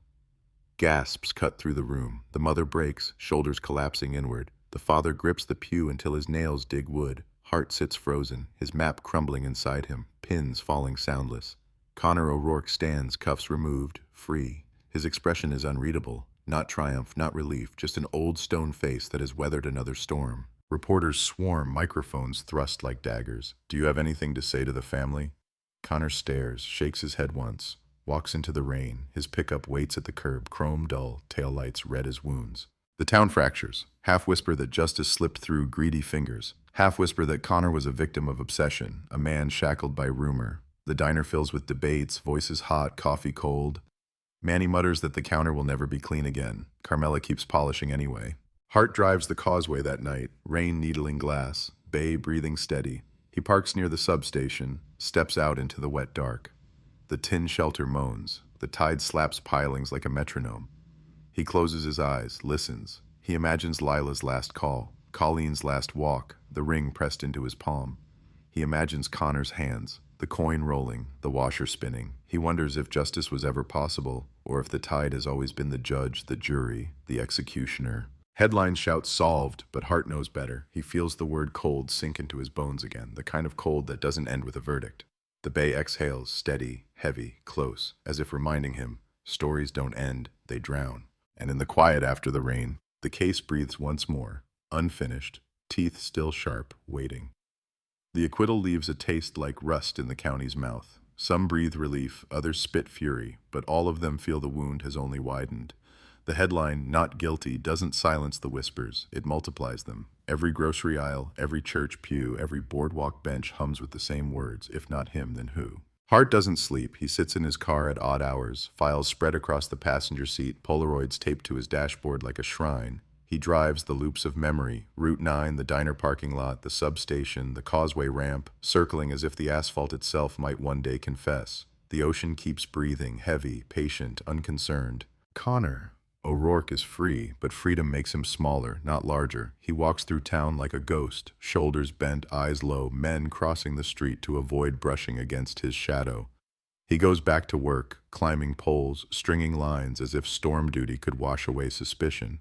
Gasps cut through the room. The mother breaks, shoulders collapsing inward. The father grips the pew until his nails dig wood. Hart sits frozen, his map crumbling inside him, pins falling soundless. Connor O'Rourke stands, cuffs removed, free. His expression is unreadable. Not triumph, not relief, just an old stone face that has weathered another storm. Reporters swarm, microphones thrust like daggers. Do you have anything to say to the family? Connor stares, shakes his head once, walks into the rain. His pickup waits at the curb, chrome dull, taillights red as wounds. The town fractures. Half whisper that justice slipped through greedy fingers. Half whisper that Connor was a victim of obsession, a man shackled by rumor. The diner fills with debates, voices hot, coffee cold. Manny mutters that the counter will never be clean again. Carmela keeps polishing anyway. Hart drives the causeway that night, rain needling glass, Bay breathing steady. He parks near the substation, steps out into the wet dark. The tin shelter moans. The tide slaps pilings like a metronome. He closes his eyes, listens. He imagines Lila's last call, Colleen's last walk, the ring pressed into his palm. He imagines Connor's hands, the coin rolling, the washer spinning. He wonders if justice was ever possible, or if the tide has always been the judge, the jury, the executioner. Headlines shout solved, but Hart knows better. He feels the word cold sink into his bones again, the kind of cold that doesn't end with a verdict. The Bay exhales, steady, heavy, close, as if reminding him, stories don't end, they drown. And in the quiet after the rain, the case breathes once more, unfinished, teeth still sharp, waiting. The acquittal leaves a taste like rust in the county's mouth. Some breathe relief, others spit fury, but all of them feel the wound has only widened. The headline, "Not Guilty," doesn't silence the whispers, it multiplies them. Every grocery aisle, every church pew, every boardwalk bench hums with the same words, if not him, then who? Hart doesn't sleep. He sits in his car at odd hours, files spread across the passenger seat, Polaroids taped to his dashboard like a shrine. He drives the loops of memory, Route 9, the diner parking lot, the substation, the causeway ramp, circling as if the asphalt itself might one day confess. The ocean keeps breathing, heavy, patient, unconcerned. Connor O'Rourke is free, but freedom makes him smaller, not larger. He walks through town like a ghost, shoulders bent, eyes low, men crossing the street to avoid brushing against his shadow. He goes back to work, climbing poles, stringing lines as if storm duty could wash away suspicion.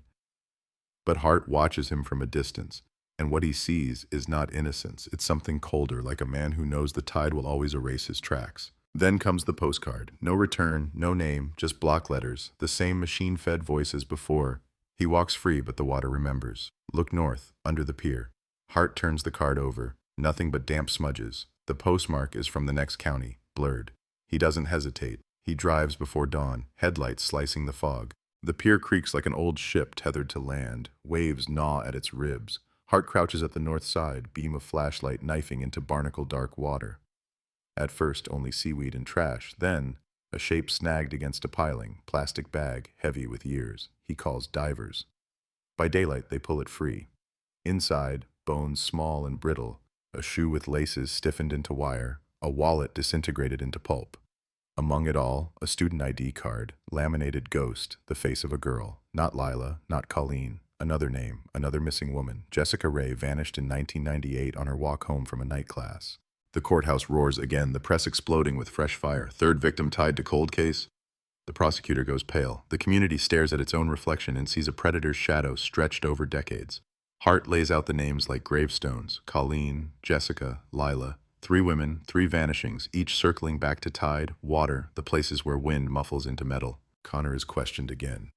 But Hart watches him from a distance, and what he sees is not innocence. It's something colder, like a man who knows the tide will always erase his tracks. Then comes the postcard. No return, no name, just block letters, the same machine-fed voice as before. He walks free, but the water remembers. Look north, under the pier. Hart turns the card over. Nothing but damp smudges. The postmark is from the next county, blurred. He doesn't hesitate. He drives before dawn, headlights slicing the fog. The pier creaks like an old ship tethered to land. Waves gnaw at its ribs. Hart crouches at the north side, beam of flashlight knifing into barnacle-dark water. At first, only seaweed and trash. Then, a shape snagged against a piling, plastic bag, heavy with years. He calls divers. By daylight, they pull it free. Inside, bones small and brittle, a shoe with laces stiffened into wire, a wallet disintegrated into pulp. Among it all, a student ID card, laminated ghost, the face of a girl. Not Lila, not Colleen. Another name, another missing woman. Jessica Ray vanished in 1998 on her walk home from a night class. The courthouse roars again, the press exploding with fresh fire. Third victim tied to cold case? The prosecutor goes pale. The community stares at its own reflection and sees a predator's shadow stretched over decades. Hart lays out the names like gravestones: Colleen, Jessica, Lila. 3 women, 3 vanishings, each circling back to tide, water, the places where wind muffles into metal. Connor is questioned again.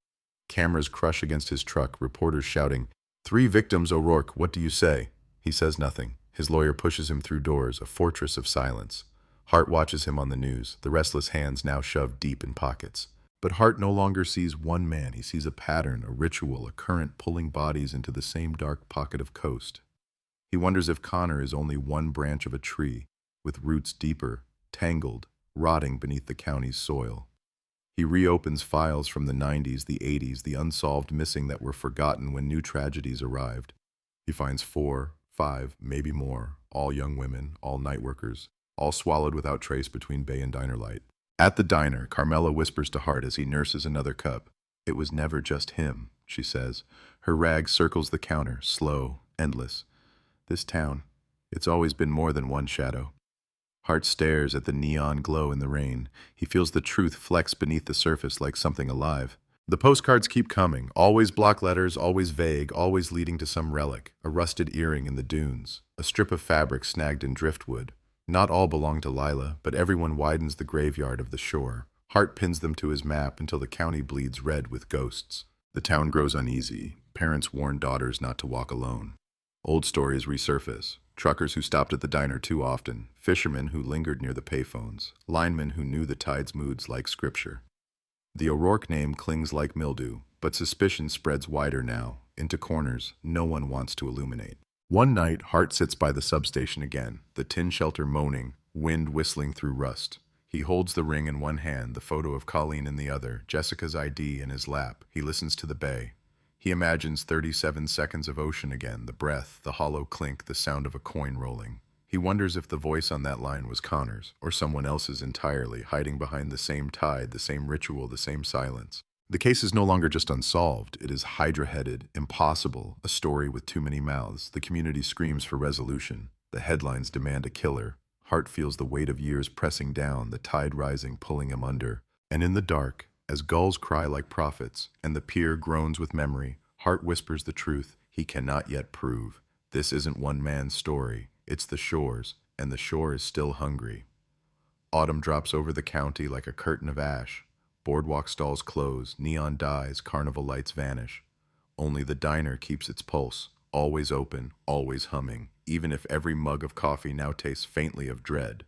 Cameras crush against his truck, reporters shouting, "3 victims, O'Rourke, what do you say?" He says nothing. His lawyer pushes him through doors, a fortress of silence. Hart watches him on the news, the restless hands now shoved deep in pockets. But Hart no longer sees one man. He sees a pattern, a ritual, a current pulling bodies into the same dark pocket of coast. He wonders if Connor is only one branch of a tree, with roots deeper, tangled, rotting beneath the county's soil. He reopens files from the 90s, the 80s, the unsolved missing that were forgotten when new tragedies arrived. He finds 4, 5, maybe more, all young women, all night workers, all swallowed without trace between bay and diner light. At the diner, Carmela whispers to Hart as he nurses another cup. "It was never just him," she says. Her rag circles the counter, slow, endless. This town, it's always been more than one shadow. Hart stares at the neon glow in the rain. He feels the truth flex beneath the surface like something alive. The postcards keep coming, always block letters, always vague, always leading to some relic, a rusted earring in the dunes, a strip of fabric snagged in driftwood. Not all belong to Lila, but everyone widens the graveyard of the shore. Hart pins them to his map until the county bleeds red with ghosts. The town grows uneasy. Parents warn daughters not to walk alone. Old stories resurface. Truckers who stopped at the diner too often, fishermen who lingered near the payphones, linemen who knew the tide's moods like scripture. The O'Rourke name clings like mildew, but suspicion spreads wider now, into corners no one wants to illuminate. One night, Hart sits by the substation again, the tin shelter moaning, wind whistling through rust. He holds the ring in one hand, the photo of Colleen in the other, Jessica's ID in his lap. He listens to the bay. He imagines 37 seconds of ocean again, the breath, the hollow clink, the sound of a coin rolling. He wonders if the voice on that line was Connor's, or someone else's entirely, hiding behind the same tide, the same ritual, the same silence. The case is no longer just unsolved. It is hydra-headed, impossible, a story with too many mouths. The community screams for resolution. The headlines demand a killer. Hart feels the weight of years pressing down, the tide rising, pulling him under. And in the dark, as gulls cry like prophets, and the pier groans with memory, Hart whispers the truth he cannot yet prove. This isn't one man's story. It's the shore's, and the shore is still hungry. Autumn drops over the county like a curtain of ash. Boardwalk stalls close, neon dies, carnival lights vanish. Only the diner keeps its pulse, always open, always humming, even if every mug of coffee now tastes faintly of dread.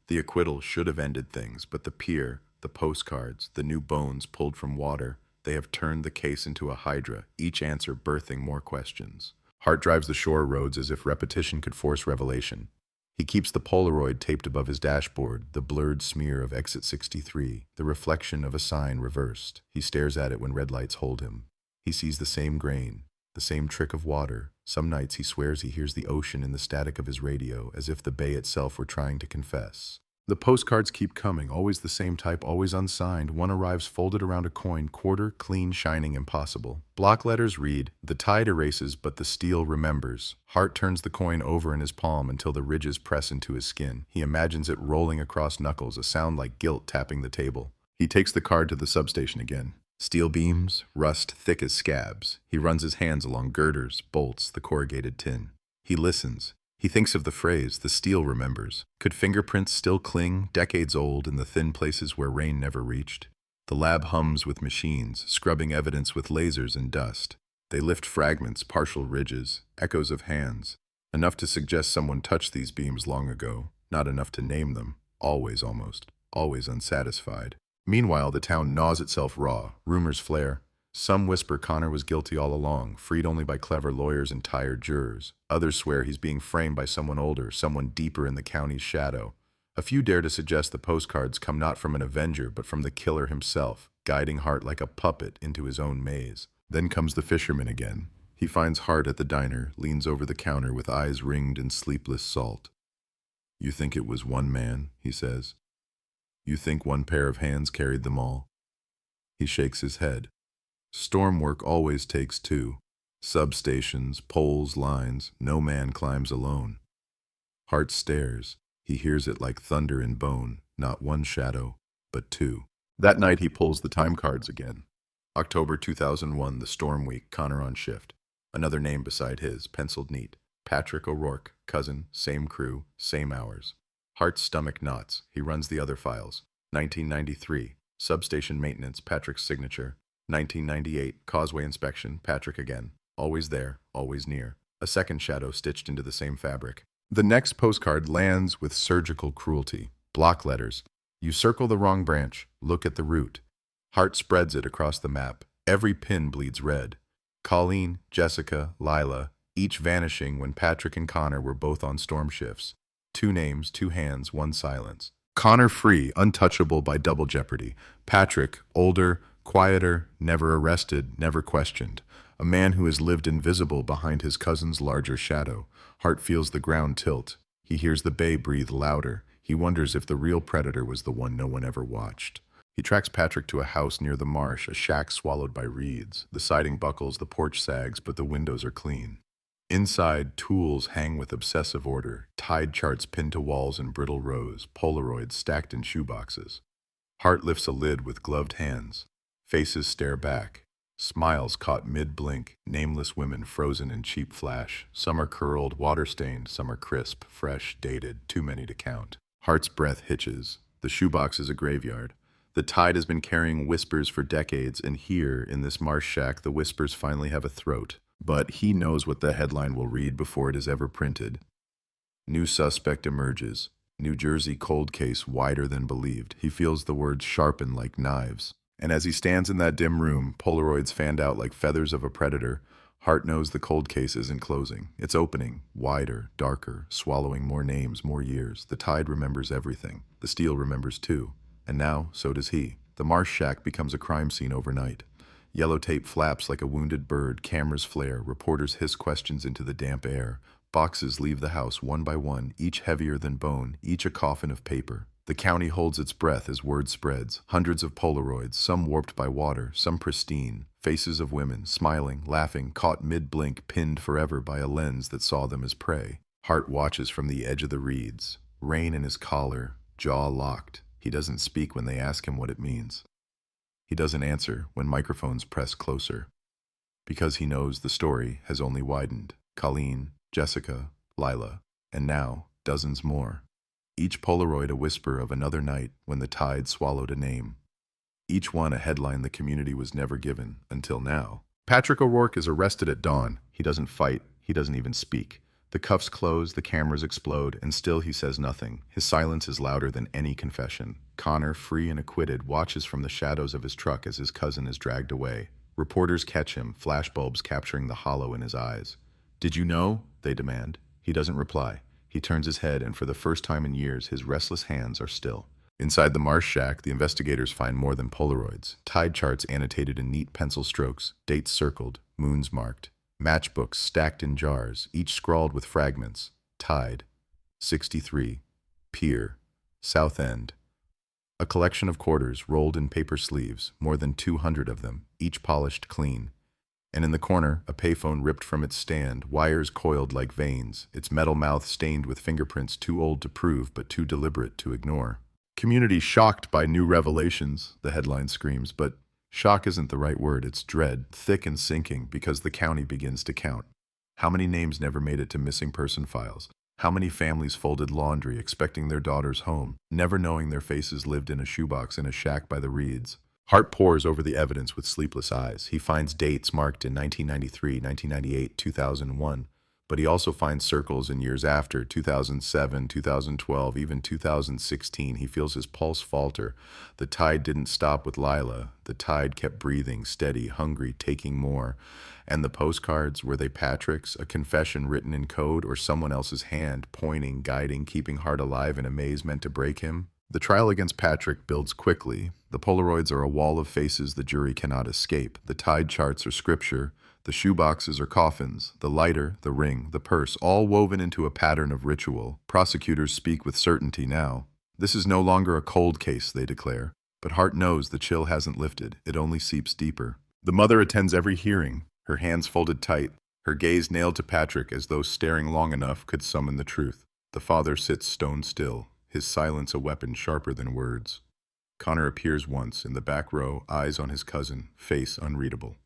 The acquittal should have ended things, but the pier, the postcards, the new bones pulled from water, they have turned the case into a hydra, each answer birthing more questions. Hart drives the shore roads as if repetition could force revelation. He keeps the Polaroid taped above his dashboard, the blurred smear of exit 63, the reflection of a sign reversed. He stares at it when red lights hold him. He sees the same grain, the same trick of water. Some nights he swears he hears the ocean in the static of his radio, as if the bay itself were trying to confess. The postcards keep coming, always the same type, always unsigned. One arrives folded around a coin, quarter, clean, shining, impossible. Block letters read, "The tide erases, but the steel remembers." Hart turns the coin over in his palm until the ridges press into his skin. He imagines it rolling across knuckles, a sound like guilt tapping the table. He takes the card to the substation again. Steel beams, rust thick as scabs. He runs his hands along girders, bolts, the corrugated tin. He listens. He thinks of the phrase, "the steel remembers." Could fingerprints still cling, decades old, in the thin places where rain never reached? The lab hums with machines, scrubbing evidence with lasers and dust. They lift fragments, partial ridges, echoes of hands. Enough to suggest someone touched these beams long ago. Not enough to name them. Always almost. Always unsatisfied. Meanwhile, the town gnaws itself raw. Rumors flare. Some whisper Connor was guilty all along, freed only by clever lawyers and tired jurors. Others swear he's being framed by someone older, someone deeper in the county's shadow. A few dare to suggest the postcards come not from an avenger, but from the killer himself, guiding Hart like a puppet into his own maze. Then comes the fisherman again. He finds Hart at the diner, leans over the counter with eyes ringed in sleepless salt. "You think it was one man?" he says. "You think one pair of hands carried them all?" He shakes his head. Storm work always takes two. Substations, poles, lines, no man climbs alone. Hart stares. He hears it like thunder in bone, not one shadow, but two. That night, he pulls the time cards again. October 2001, the storm week, Connor on shift. Another name beside his, penciled neat. Patrick O'Rourke, cousin, same crew, same hours. Hart's stomach knots. He runs the other files. 1993, substation maintenance, Patrick's signature. 1998, causeway inspection, Patrick again. Always there, always near. A second shadow stitched into the same fabric. The next postcard lands with surgical cruelty. Block letters. You circle the wrong branch. Look at the root. Hart spreads it across the map. Every pin bleeds red. Colleen, Jessica, Lila, each vanishing when Patrick and Connor were both on storm shifts. 2 names, 2 hands, 1 silence. Connor free, untouchable by double jeopardy. Patrick, older, quieter, never arrested, never questioned. A man who has lived invisible behind his cousin's larger shadow. Hart feels the ground tilt. He hears the bay breathe louder. He wonders if the real predator was the one no one ever watched. He tracks Patrick to a house near the marsh, a shack swallowed by reeds. The siding buckles, the porch sags, but the windows are clean. Inside, tools hang with obsessive order, tide charts pinned to walls in brittle rows, Polaroids stacked in shoeboxes. Hart lifts a lid with gloved hands. Faces stare back. Smiles caught mid-blink, nameless women frozen in cheap flash. Some are curled, water-stained, some are crisp, fresh, dated, too many to count. Hart's breath hitches. The shoebox is a graveyard. The tide has been carrying whispers for decades, and here, in this marsh shack, the whispers finally have a throat. But he knows what the headline will read before it is ever printed. New suspect emerges. New Jersey cold case wider than believed. He feels the words sharpen like knives. And as he stands in that dim room, Polaroids fanned out like feathers of a predator, Hart knows the cold case isn't closing. It's opening, wider, darker, swallowing more names, more years. The tide remembers everything. The steel remembers too. And now, so does he. The marsh shack becomes a crime scene overnight. Yellow tape flaps like a wounded bird, cameras flare, reporters hiss questions into the damp air. Boxes leave the house one by one, each heavier than bone, each a coffin of paper. The county holds its breath as word spreads. Hundreds of Polaroids, some warped by water, some pristine. Faces of women, smiling, laughing, caught mid-blink, pinned forever by a lens that saw them as prey. Hart watches from the edge of the reeds. Rain in his collar, jaw locked. He doesn't speak when they ask him what it means. He doesn't answer when microphones press closer. Because he knows the story has only widened. Colleen, Jessica, Lila, and now dozens more. Each Polaroid a whisper of another night when the tide swallowed a name. Each one a headline the community was never given until now. Patrick O'Rourke is arrested at dawn. He doesn't fight. He doesn't even speak. The cuffs close, the cameras explode, and still he says nothing. His silence is louder than any confession. Connor, free and acquitted, watches from the shadows of his truck as his cousin is dragged away. Reporters catch him, flashbulbs capturing the hollow in his eyes. "Did you know?" they demand. He doesn't reply. He turns his head, and for the first time in years, his restless hands are still. Inside the marsh shack, the investigators find more than Polaroids. Tide charts annotated in neat pencil strokes, dates circled, moons marked. Matchbooks stacked in jars, each scrawled with fragments. Tide, 63, Pier, South End. A collection of quarters rolled in paper sleeves, more than 200 of them, each polished clean. And in the corner, a payphone ripped from its stand, wires coiled like veins, its metal mouth stained with fingerprints too old to prove but too deliberate to ignore. "Community shocked by new revelations," the headline screams, but shock isn't the right word, it's dread, thick and sinking because the county begins to count. How many names never made it to missing person files? How many families folded laundry expecting their daughters home, never knowing their faces lived in a shoebox in a shack by the reeds? Hart pores over the evidence with sleepless eyes. He finds dates marked in 1993, 1998, 2001, but he also finds circles in years after, 2007, 2012, even 2016. He feels his pulse falter. The tide didn't stop with Lila. The tide kept breathing, steady, hungry, taking more. And the postcards, were they Patrick's, a confession written in code, or someone else's hand, pointing, guiding, keeping Hart alive in a maze meant to break him? The trial against Patrick builds quickly. The Polaroids are a wall of faces the jury cannot escape. The tide charts are scripture. The shoeboxes are coffins. The lighter, the ring, the purse, all woven into a pattern of ritual. Prosecutors speak with certainty now. This is no longer a cold case, they declare. But Hart knows the chill hasn't lifted. It only seeps deeper. The mother attends every hearing, her hands folded tight, her gaze nailed to Patrick as though staring long enough could summon the truth. The father sits stone still, his silence a weapon sharper than words. Connor appears once, in the back row, eyes on his cousin, face unreadable.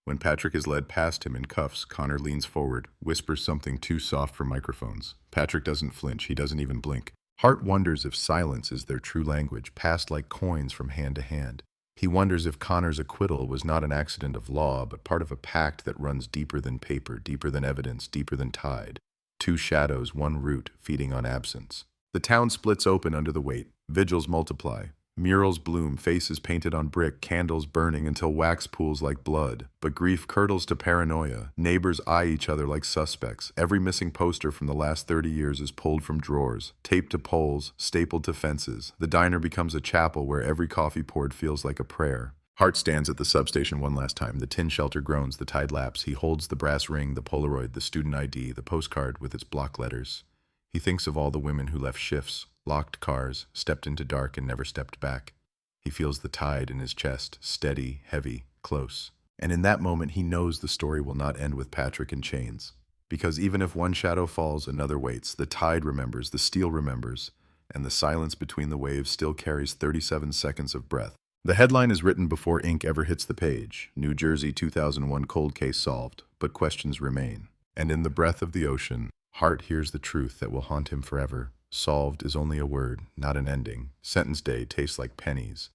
When Patrick is led past him in cuffs, Connor leans forward, whispers something too soft for microphones. Patrick doesn't flinch, he doesn't even blink. Hart wonders if silence is their true language, passed like coins from hand to hand. He wonders if Connor's acquittal was not an accident of law, but part of a pact that runs deeper than paper, deeper than evidence, deeper than tide. Two shadows, one root, feeding on absence. The town splits open under the weight. Vigils multiply. Murals bloom, faces painted on brick, candles burning until wax pools like blood. But grief curdles to paranoia. Neighbors eye each other like suspects. Every missing poster from the last 30 years is pulled from drawers, taped to poles, stapled to fences. The diner becomes a chapel where every coffee poured feels like a prayer. Hart stands at the substation one last time. The tin shelter groans, the tide laps. He holds the brass ring, the Polaroid, the student ID, the postcard with its block letters. He thinks of all the women who left shifts, locked cars, stepped into dark and never stepped back. He feels the tide in his chest, steady, heavy, close. And in that moment, he knows the story will not end with Patrick in chains. Because even if one shadow falls, another waits. The tide remembers, the steel remembers, and the silence between the waves still carries 37 seconds of breath. The headline is written before ink ever hits the page. New Jersey 2001 cold case solved, but questions remain. And in the breath of the ocean, Hart hears the truth that will haunt him forever. Solved is only a word, not an ending. Sentence day tastes like pennies.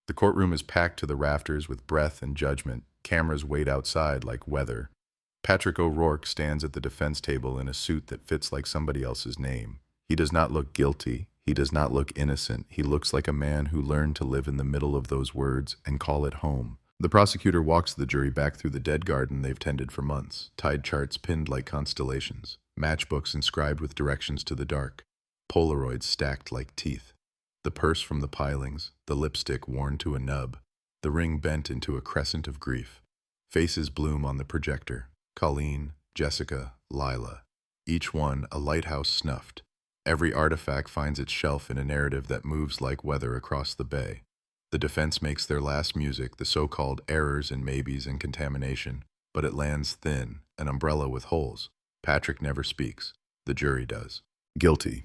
The courtroom is packed to the rafters with breath and judgment. Cameras wait outside like weather. Patrick O'Rourke stands at the defense table in a suit that fits like somebody else's name. He does not look guilty. He does not look innocent. He looks like a man who learned to live in the middle of those words and call it home. The prosecutor walks the jury back through the dead garden they've tended for months. Tide charts pinned like constellations. Matchbooks inscribed with directions to the dark. Polaroids stacked like teeth. The purse from the pilings, the lipstick worn to a nub, the ring bent into a crescent of grief. Faces bloom on the projector. Colleen, Jessica, Lila. Each one a lighthouse snuffed. Every artifact finds its shelf in a narrative that moves like weather across the bay. The defense makes their last music, the so-called errors and maybes and contamination, but it lands thin, an umbrella with holes. Patrick never speaks. The jury does. Guilty.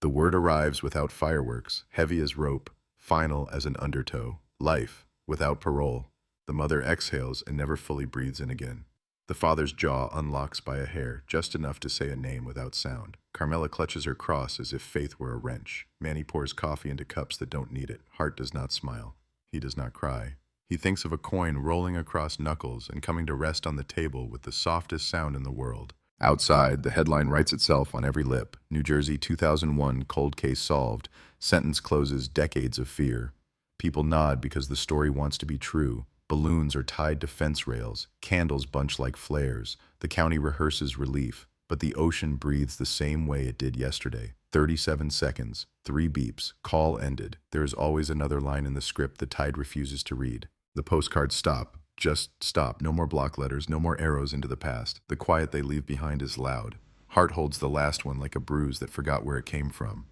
The word arrives without fireworks, heavy as rope, final as an undertow. Life, without parole. The mother exhales and never fully breathes in again. The father's jaw unlocks by a hair, just enough to say a name without sound. Carmela clutches her cross as if faith were a wrench. Manny pours coffee into cups that don't need it. Hart does not smile. He does not cry. He thinks of a coin rolling across knuckles and coming to rest on the table with the softest sound in the world. Outside, the headline writes itself on every lip. New Jersey 2001 cold case solved. Sentence closes decades of fear. People nod because the story wants to be true. Balloons are tied to fence rails. Candles bunch like flares. The county rehearses relief. But the ocean breathes the same way it did yesterday. 37 seconds. 3 beeps. Call ended. There is always another line in the script the tide refuses to read. The postcards stop. Just stop. No more block letters, no more arrows into the past. The quiet they leave behind is loud. Hart holds the last one like a bruise that forgot where it came from.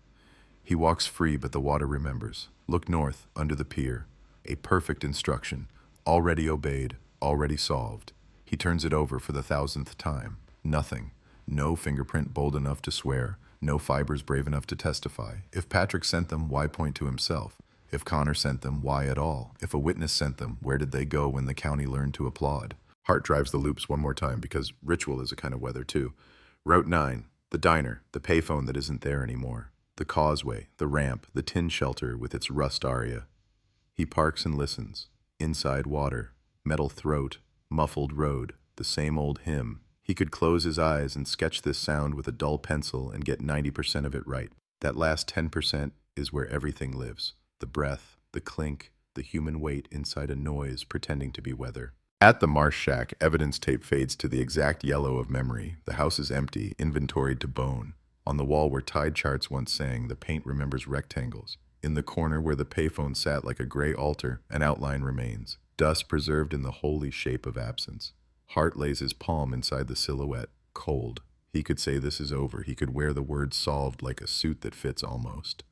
He walks free, but the water remembers. Look north, under the pier. A perfect instruction. Already obeyed, already solved. He turns it over for the 1000th time. Nothing. No fingerprint bold enough to swear. No fibers brave enough to testify. If Patrick sent them, why point to himself? If Connor sent them, why at all? If a witness sent them, where did they go when the county learned to applaud? Hart drives the loops one more time because ritual is a kind of weather too. Route 9, the diner, the payphone that isn't there anymore. The causeway, the ramp, the tin shelter with its rust aria. He parks and listens. Inside water, metal throat, muffled road, the same old hymn. He could close his eyes and sketch this sound with a dull pencil and get 90% of it right. That last 10% is where everything lives. The breath, the clink, the human weight inside a noise pretending to be weather. At the Marsh Shack, evidence tape fades to the exact yellow of memory. The house is empty, inventoried to bone. On the wall where tide charts once sang, the paint remembers rectangles. In the corner where the payphone sat like a gray altar, an outline remains. Dust preserved in the holy shape of absence. Hart lays his palm inside the silhouette, cold. He could say this is over. He could wear the word solved like a suit that fits almost.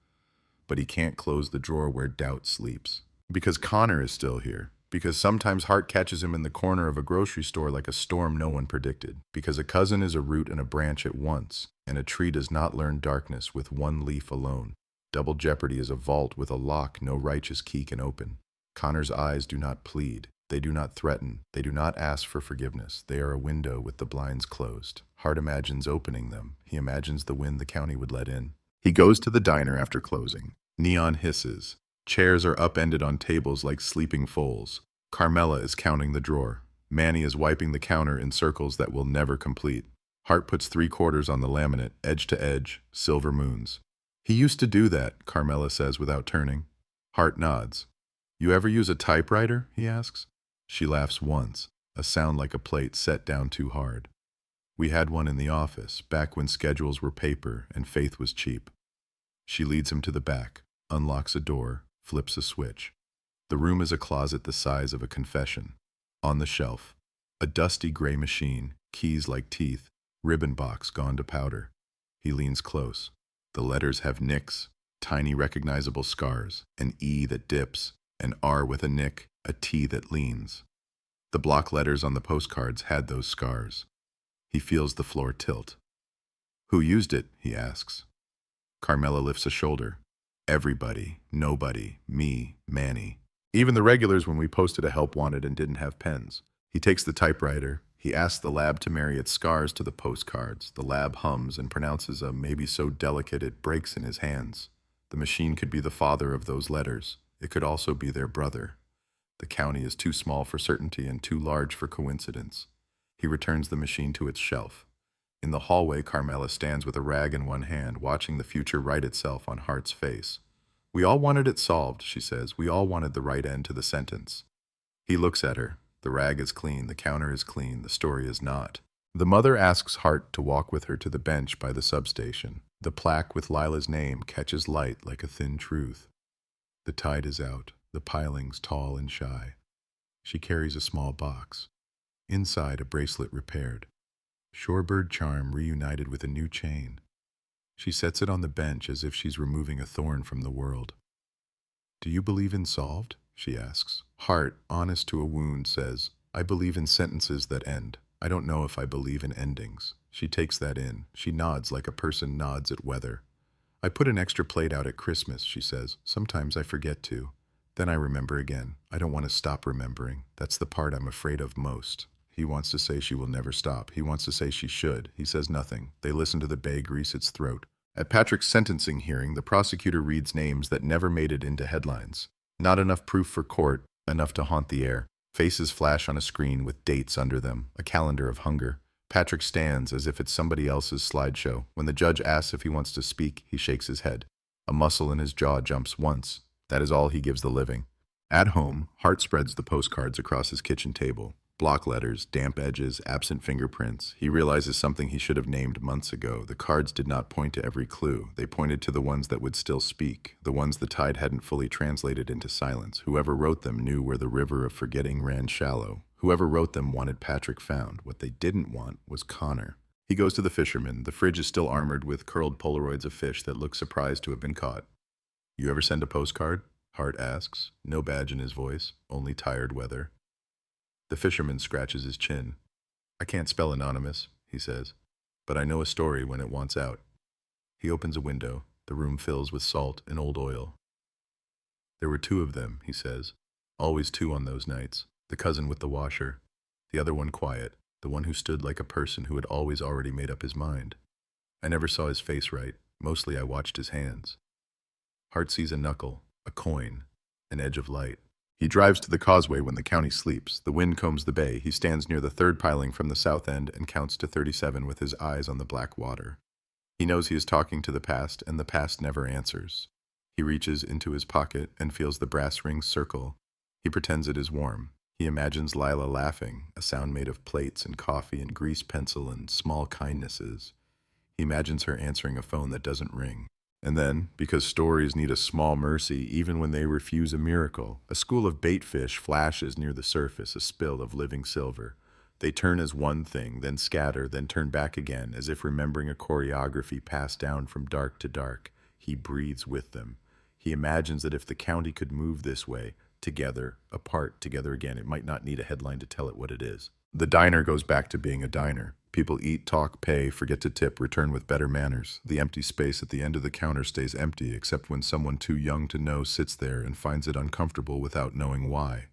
But he can't close the drawer where doubt sleeps. Because Connor is still here. Because sometimes Hart catches him in the corner of a grocery store like a storm no one predicted. Because a cousin is a root and a branch at once, and a tree does not learn darkness with one leaf alone. Double jeopardy is a vault with a lock no righteous key can open. Connor's eyes do not plead. They do not threaten. They do not ask for forgiveness. They are a window with the blinds closed. Hart imagines opening them. He imagines the wind the county would let in. He goes to the diner after closing. Neon hisses. Chairs are upended on tables like sleeping foals. Carmela is counting the drawer. Manny is wiping the counter in circles that will never complete. Hart puts 3/4 on the laminate, edge to edge, silver moons. He used to do that, Carmela says without turning. Hart nods. You ever use a typewriter? He asks. She laughs once, a sound like a plate set down too hard. We had one in the office, back when schedules were paper and faith was cheap. She leads him to the back, unlocks a door, flips a switch. The room is a closet the size of a confession. On the shelf, a dusty gray machine, keys like teeth, ribbon box gone to powder. He leans close. The letters have nicks, tiny recognizable scars, an E that dips, an R with a nick, a T that leans. The block letters on the postcards had those scars. He feels the floor tilt. Who used it? He asks. Carmela lifts a shoulder. Everybody, nobody, me, Manny. Even the regulars when we posted a help wanted and didn't have pens. He takes the typewriter. He asks the lab to marry its scars to the postcards. The lab hums and pronounces a maybe so delicate it breaks in his hands. The machine could be the father of those letters. It could also be their brother. The county is too small for certainty and too large for coincidence. He returns the machine to its shelf. In the hallway, Carmela stands with a rag in one hand, watching the future write itself on Hart's face. We all wanted it solved, she says. We all wanted the right end to the sentence. He looks at her. The rag is clean, the counter is clean, the story is not. The mother asks Hart to walk with her to the bench by the substation. The plaque with Lila's name catches light like a thin truth. The tide is out, the pilings tall and shy. She carries a small box. Inside, a bracelet repaired. Shorebird charm reunited with a new chain. She sets it on the bench as if she's removing a thorn from the world. Do you believe in solved? She asks. Hart, honest to a wound, says, I believe in sentences that end. I don't know if I believe in endings. She takes that in. She nods like a person nods at weather. I put an extra plate out at Christmas, she says. Sometimes I forget to. Then I remember again. I don't want to stop remembering. That's the part I'm afraid of most. He wants to say she will never stop. He wants to say she should. He says nothing. They listen to the bay grease its throat. At Patrick's sentencing hearing, the prosecutor reads names that never made it into headlines. Not enough proof for court, enough to haunt the air. Faces flash on a screen with dates under them, a calendar of hunger. Patrick stands as if it's somebody else's slideshow. When the judge asks if he wants to speak, he shakes his head. A muscle in his jaw jumps once. That is all he gives the living. At home, Hart spreads the postcards across his kitchen table. Block letters, damp edges, absent fingerprints. He realizes something he should have named months ago. The cards did not point to every clue. They pointed to the ones that would still speak, the ones the tide hadn't fully translated into silence. Whoever wrote them knew where the river of forgetting ran shallow. Whoever wrote them wanted Patrick found. What they didn't want was Connor. He goes to the fisherman. The fridge is still armored with curled Polaroids of fish that look surprised to have been caught. You ever send a postcard? Hart asks. No badge in his voice, only tired weather. The fisherman scratches his chin. I can't spell anonymous, he says, but I know a story when it wants out. He opens a window. The room fills with salt and old oil. There were 2 of them, he says. Always 2 on those nights. The cousin with the washer. The other one quiet. The one who stood like a person who had always already made up his mind. I never saw his face right. Mostly I watched his hands. Hart sees a knuckle, a coin, an edge of light. He drives to the causeway when the county sleeps. The wind combs the bay. He stands near the 3rd piling from the south end and counts to 37 with his eyes on the black water. He knows he is talking to the past, and the past never answers. He reaches into his pocket and feels the brass rings circle. He pretends it is warm. He imagines Lila laughing, a sound made of plates and coffee and grease pencil and small kindnesses. He imagines her answering a phone that doesn't ring. And then, because stories need a small mercy even when they refuse a miracle, a school of baitfish flashes near the surface, a spill of living silver. They turn as one thing, then scatter, then turn back again, as if remembering a choreography passed down from dark to dark. He breathes with them. He imagines that if the county could move this way, together, apart, together again, it might not need a headline to tell it what it is. The diner goes back to being a diner. People eat, talk, pay, forget to tip, return with better manners. The empty space at the end of the counter stays empty except when someone too young to know sits there and finds it uncomfortable without knowing why.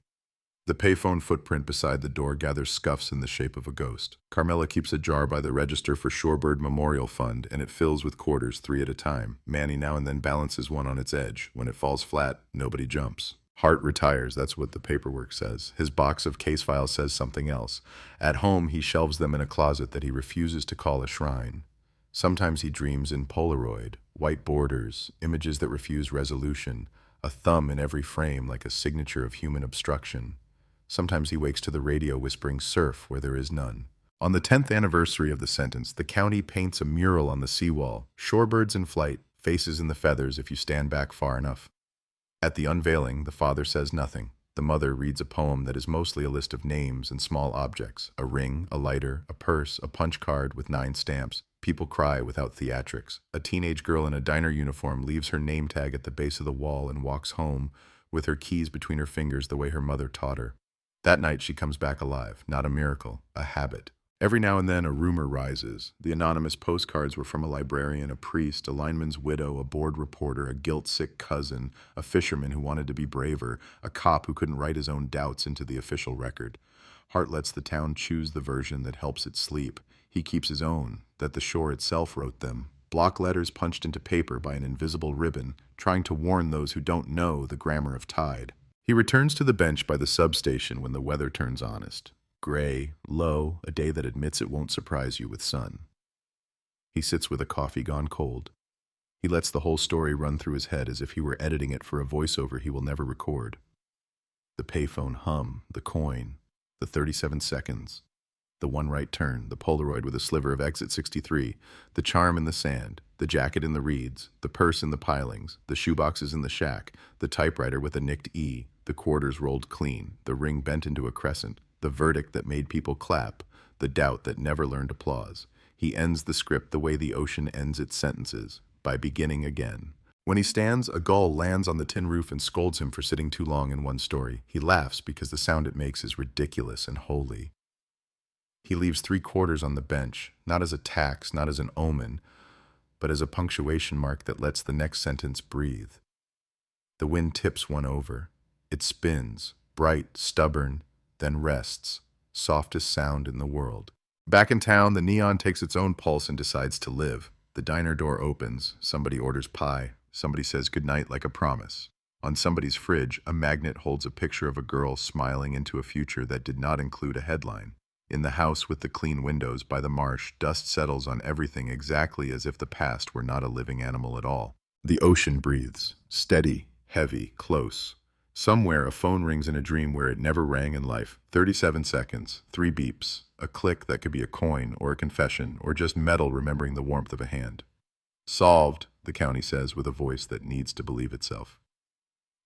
The payphone footprint beside the door gathers scuffs in the shape of a ghost. Carmela keeps a jar by the register for Shorebird Memorial Fund, and it fills with quarters 3 at a time. Manny now and then balances one on its edge. When it falls flat, nobody jumps. Hart retires, that's what the paperwork says. His box of case files says something else. At home, he shelves them in a closet that he refuses to call a shrine. Sometimes he dreams in Polaroid, white borders, images that refuse resolution, a thumb in every frame like a signature of human obstruction. Sometimes he wakes to the radio whispering surf where there is none. On the 10th anniversary of the sentence, the county paints a mural on the seawall, shorebirds in flight, faces in the feathers if you stand back far enough. At the unveiling, the father says nothing. The mother reads a poem that is mostly a list of names and small objects, a ring, a lighter, a purse, a punch card with 9 stamps. People cry without theatrics. A teenage girl in a diner uniform leaves her name tag at the base of the wall and walks home with her keys between her fingers the way her mother taught her. That night she comes back alive, not a miracle, a habit. Every now and then a rumor rises. The anonymous postcards were from a librarian, a priest, a lineman's widow, a board reporter, a guilt-sick cousin, a fisherman who wanted to be braver, a cop who couldn't write his own doubts into the official record. Hart lets the town choose the version that helps it sleep. He keeps his own, that the shore itself wrote them. Block letters punched into paper by an invisible ribbon, trying to warn those who don't know the grammar of tide. He returns to the bench by the substation when the weather turns honest. Gray, low, a day that admits it won't surprise you with sun. He sits with a coffee gone cold. He lets the whole story run through his head as if he were editing it for a voiceover he will never record. The payphone hum, the coin, the 37 seconds, the one right turn, the Polaroid with a sliver of exit 63, the charm in the sand, the jacket in the reeds, the purse in the pilings, the shoeboxes in the shack, the typewriter with a nicked E, the quarters rolled clean, the ring bent into a crescent, the verdict that made people clap, the doubt that never learned applause. He ends the script the way the ocean ends its sentences, by beginning again. When he stands, a gull lands on the tin roof and scolds him for sitting too long in one story. He laughs because the sound it makes is ridiculous and holy. He leaves 3 quarters on the bench, not as a tax, not as an omen, but as a punctuation mark that lets the next sentence breathe. The wind tips one over. It spins, bright, stubborn, then rests, softest sound in the world. Back in town, the neon takes its own pulse and decides to live. The diner door opens, somebody orders pie, somebody says goodnight like a promise. On somebody's fridge, a magnet holds a picture of a girl smiling into a future that did not include a headline. In the house with the clean windows by the marsh, dust settles on everything exactly as if the past were not a living animal at all. The ocean breathes, steady, heavy, close. Somewhere a phone rings in a dream where it never rang in life. 37 seconds, 3 beeps, a click that could be a coin or a confession or just metal remembering the warmth of a hand. Solved, the county says with a voice that needs to believe itself.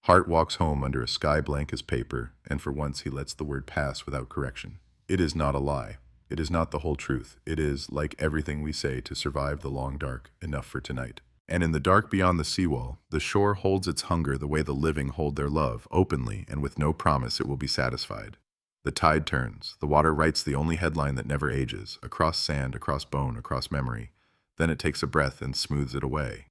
Hart walks home under a sky blank as paper, and for once he lets the word pass without correction. It is not a lie. It is not the whole truth. It is, like everything we say to survive the long dark, enough for tonight. And in the dark beyond the seawall, the shore holds its hunger the way the living hold their love, openly and with no promise it will be satisfied. The tide turns. The water writes the only headline that never ages, across sand, across bone, across memory. Then it takes a breath and smooths it away.